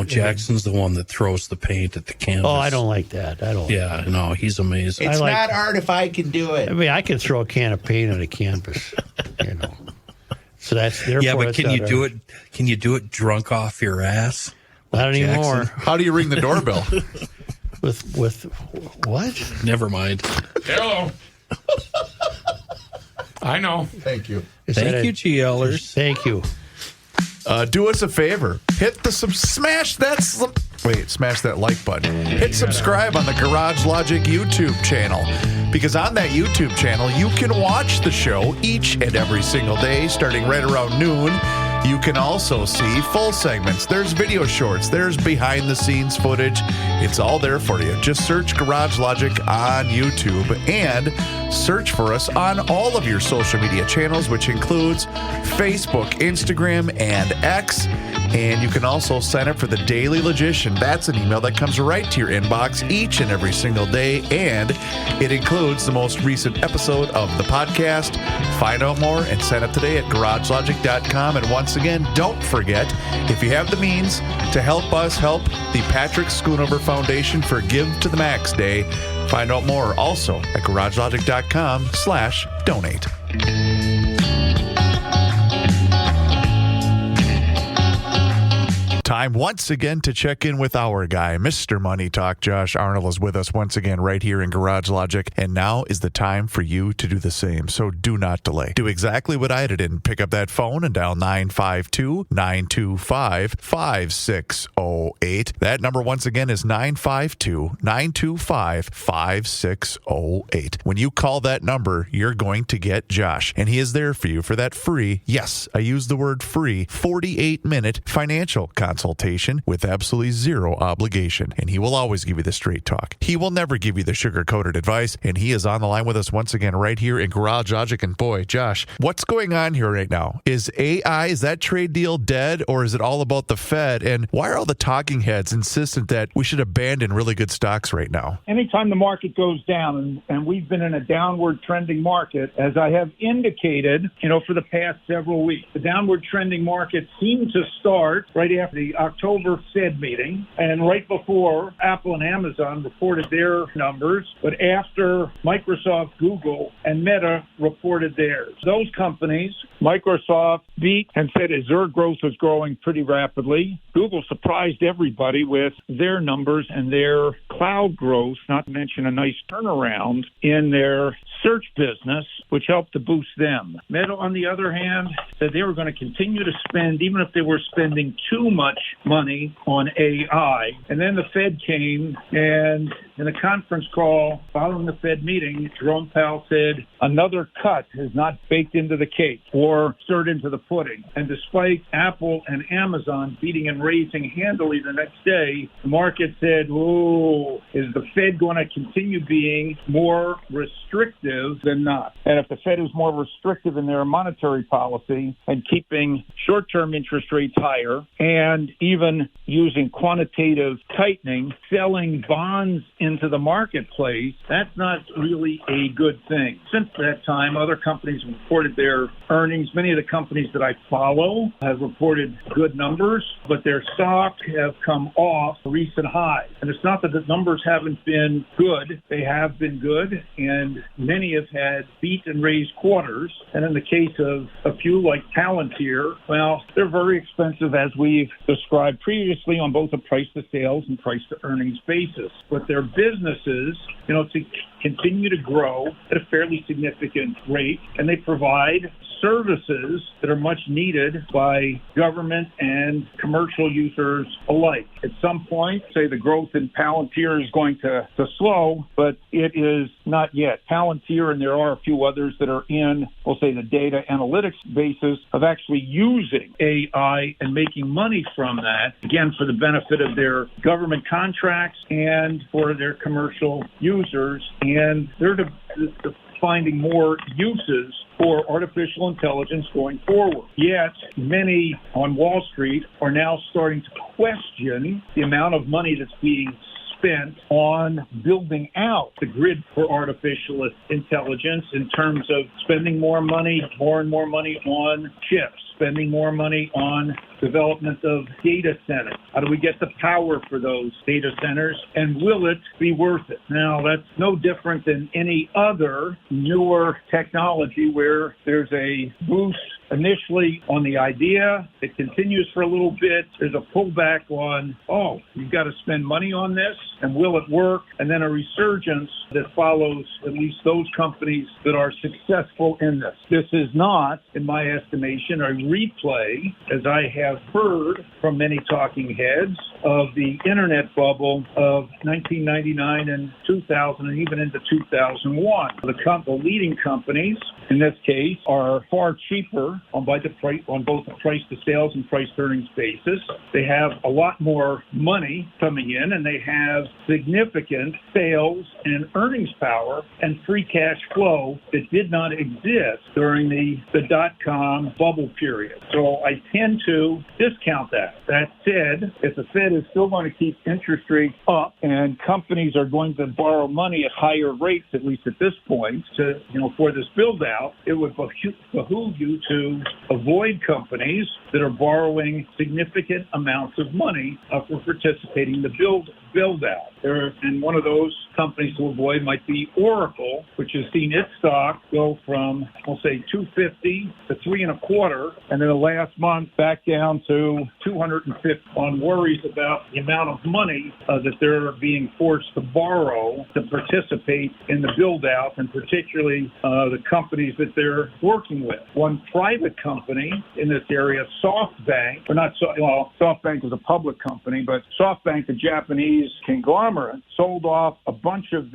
[SPEAKER 6] Jackson's the one that throws the paint at the canvas.
[SPEAKER 2] Oh, I don't like that.
[SPEAKER 6] Yeah, no, he's amazing.
[SPEAKER 18] It's not art if I can do it.
[SPEAKER 2] I mean, I can throw a can of paint on a canvas, So that's therefore.
[SPEAKER 6] Yeah, but can you do
[SPEAKER 2] art.
[SPEAKER 6] it? Can you do it drunk off your ass?
[SPEAKER 2] Not anymore.
[SPEAKER 7] How do you ring the doorbell?
[SPEAKER 2] with what?
[SPEAKER 6] Never mind.
[SPEAKER 4] Hello. I know.
[SPEAKER 7] Thank you.
[SPEAKER 6] Thank you, GLers.
[SPEAKER 2] Thank you.
[SPEAKER 7] Do us a favor. Hit the smash that like button. Hit subscribe on the Garage Logic YouTube channel. Because on that YouTube channel, you can watch the show each and every single day, starting right around noon. You can also see full segments. There's video shorts. There's behind-the-scenes footage. It's all there for you. Just search Garage Logic on YouTube and search for us on all of your social media channels, which includes Facebook, Instagram, and X. And you can also sign up for the Daily Logician. That's an email that comes right to your inbox each and every single day, and it includes the most recent episode of the podcast. Find out more and sign up today at garagelogic.com. And once again, don't forget, if you have the means to help us help the Patrick Schoonover Foundation for Give to the Max Day, find out more also at garagelogic.com/donate. Time once again to check in with our guy, Mr. Money Talk. Josh Arnold is with us once again right here in Garage Logic, and now is the time for you to do the same, so do not delay. Do exactly what I did and pick up that phone and dial 952-925-5608. That number once again is 952-925-5608. When you call that number, you're going to get Josh, and he is there for you for that free, yes, I use the word free, 48-minute financial consultation. consultation with absolutely zero obligation. And he will always give you the straight talk. He will never give you the sugar-coated advice. And he is on the line with us once again right here in Garage Logic. And boy, Josh, what's going on here right now? Is AI, is that trade deal dead, or is it all about the Fed? And why are all the talking heads insistent that we should abandon really good stocks right now?
[SPEAKER 19] Anytime the market goes down, and we've been in a downward trending market, as I have indicated, for the past several weeks, the downward trending market seemed to start right after the October Fed meeting and right before Apple and Amazon reported their numbers, but after Microsoft, Google, and Meta reported theirs. Those companies, Microsoft beat and said their growth was growing pretty rapidly. Google surprised everybody with their numbers and their cloud growth, not to mention a nice turnaround in their search business, which helped to boost them. Meta, on the other hand, said they were going to continue to spend, even if they were spending too much money on AI. And then the Fed came, and in a conference call following the Fed meeting, Jerome Powell said, another cut is not baked into the cake or stirred into the pudding. And despite Apple and Amazon beating and raising handily the next day, the market said, oh, is the Fed going to continue being more restrictive than not? And if the Fed is more restrictive in their monetary policy and keeping short-term interest rates higher and even using quantitative tightening, selling bonds into the marketplace, that's not really a good thing. Since that time, other companies have reported their earnings. Many of the companies that I follow have reported good numbers, but their stocks have come off recent highs. And it's not that the numbers haven't been good. They have been good, and many have had beat and raised quarters. And in the case of a few like Palantir, well, they're very expensive, as we've described previously, on both a price-to-sales and price-to-earnings basis. But their businesses, to continue to grow at a fairly significant rate, and they provide services that are much needed by government and commercial users alike. At some point, say the growth in Palantir is going to slow, but it is not yet. Palantir, and there are a few others that are in, we'll say, the data analytics basis of actually using AI and making money from that, again, for the benefit of their government contracts and for their commercial users. And they're finding more uses for artificial intelligence going forward. Yet, many on Wall Street are now starting to question the amount of money that's being spent on building out the grid for artificial intelligence in terms of spending more and more money on chips, spending more money on development of data centers. How do we get the power for those data centers, and will it be worth it? Now, that's no different than any other newer technology where there's a boost initially on the idea. It continues for a little bit. There's a pullback on, you've got to spend money on this, and will it work? And then a resurgence that follows at least those companies that are successful in this. This is not, in my estimation, a replay, as I have heard from many talking heads, of the internet bubble of 1999 and 2000 and even into 2001. The leading companies, in this case, are far cheaper on both the price-to-sales and price-to-earnings basis. They have a lot more money coming in, and they have significant sales and earnings power and free cash flow that did not exist during the dot-com bubble period. So I tend to discount that. That said, if the Fed is still going to keep interest rates up and companies are going to borrow money at higher rates, at least at this point, for this build-out, it would behoove you to avoid companies that are borrowing significant amounts of money for participating in the build-out. And one of those companies to avoid might be Oracle, which has seen its stock go from, we'll say, $250 to $3.25, and then the last month back down to $250 on worries about the amount of money that they're being forced to borrow to participate in the build-out, and particularly the companies that they're working with. One private company in this area, SoftBank, SoftBank is a public company, but SoftBank, the Japanese conglomerate, summer sold off a bunch of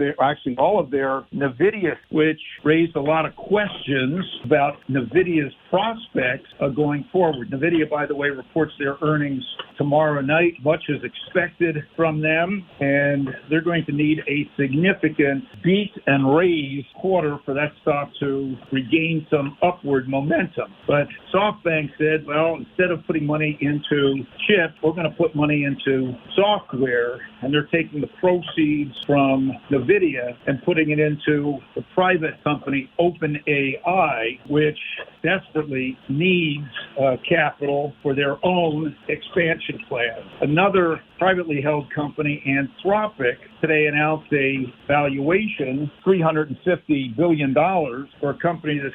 [SPEAKER 19] all of their NVIDIA, which raised a lot of questions about NVIDIA's prospects going forward. NVIDIA, by the way, reports their earnings tomorrow night. Much is expected from them, and they're going to need a significant beat and raise quarter for that stock to regain some upward momentum. But SoftBank said, well, instead of putting money into chips, we're going to put money into software, and they're taking the proceeds from NVIDIA and putting it into the private company OpenAI, which desperately needs capital for their own expansion plans. Another privately held company, Anthropic, today announced a valuation, $350 billion, for a company that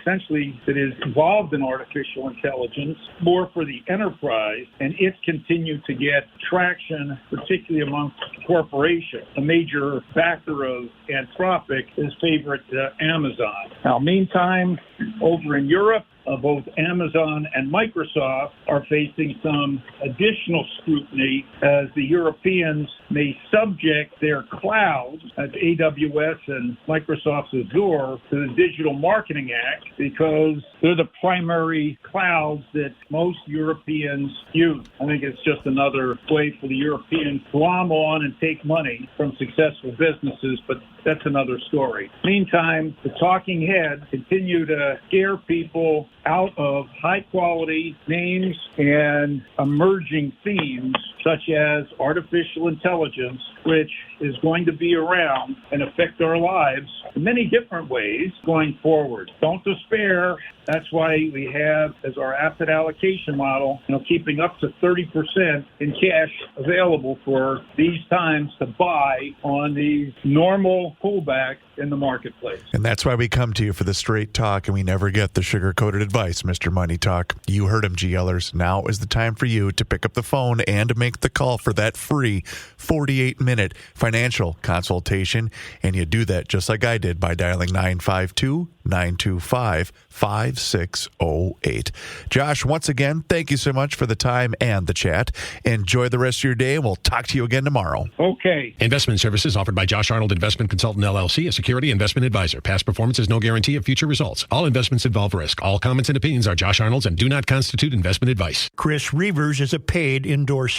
[SPEAKER 19] is involved in artificial intelligence, more for the enterprise, and it's continued to get traction, particularly amongst corporations. A major factor of Anthropic is favorite Amazon. Now, meantime, over in Europe, both Amazon and Microsoft are facing some additional scrutiny as the Europeans may subject their clouds, as AWS and Microsoft's Azure, to the Digital Marketing Act because they're the primary clouds that most Europeans use. I think it's just another way for the Europeans to glom on and take money from successful businesses, but that's another story. Meantime, the talking heads continue to scare people out of high-quality names and emerging themes such as artificial intelligence, which is going to be around and affect our lives in many different ways going forward. Don't despair. That's why we have as our asset allocation model, keeping up to 30% in cash available for these times to buy on these normal pullbacks in the marketplace.
[SPEAKER 7] And that's why we come to you for the straight talk, and we never get the sugar-coated advice, Mr. Money Talk. You heard him, GLers. Now is the time for you to pick up the phone and to make the call for that free 48-minute financial consultation. And you do that just like I did by dialing 952-925-5608. Josh, once again, thank you so much for the time and the chat. Enjoy the rest of your day, and we'll talk to you again tomorrow.
[SPEAKER 19] Okay.
[SPEAKER 9] Investment services offered by Josh Arnold Investment Consultant, LLC, a security investment advisor. Past performance is no guarantee of future results. All investments involve risk. All comments and opinions are Josh Arnold's and do not constitute investment advice.
[SPEAKER 2] Chris Reavers is a paid endorser.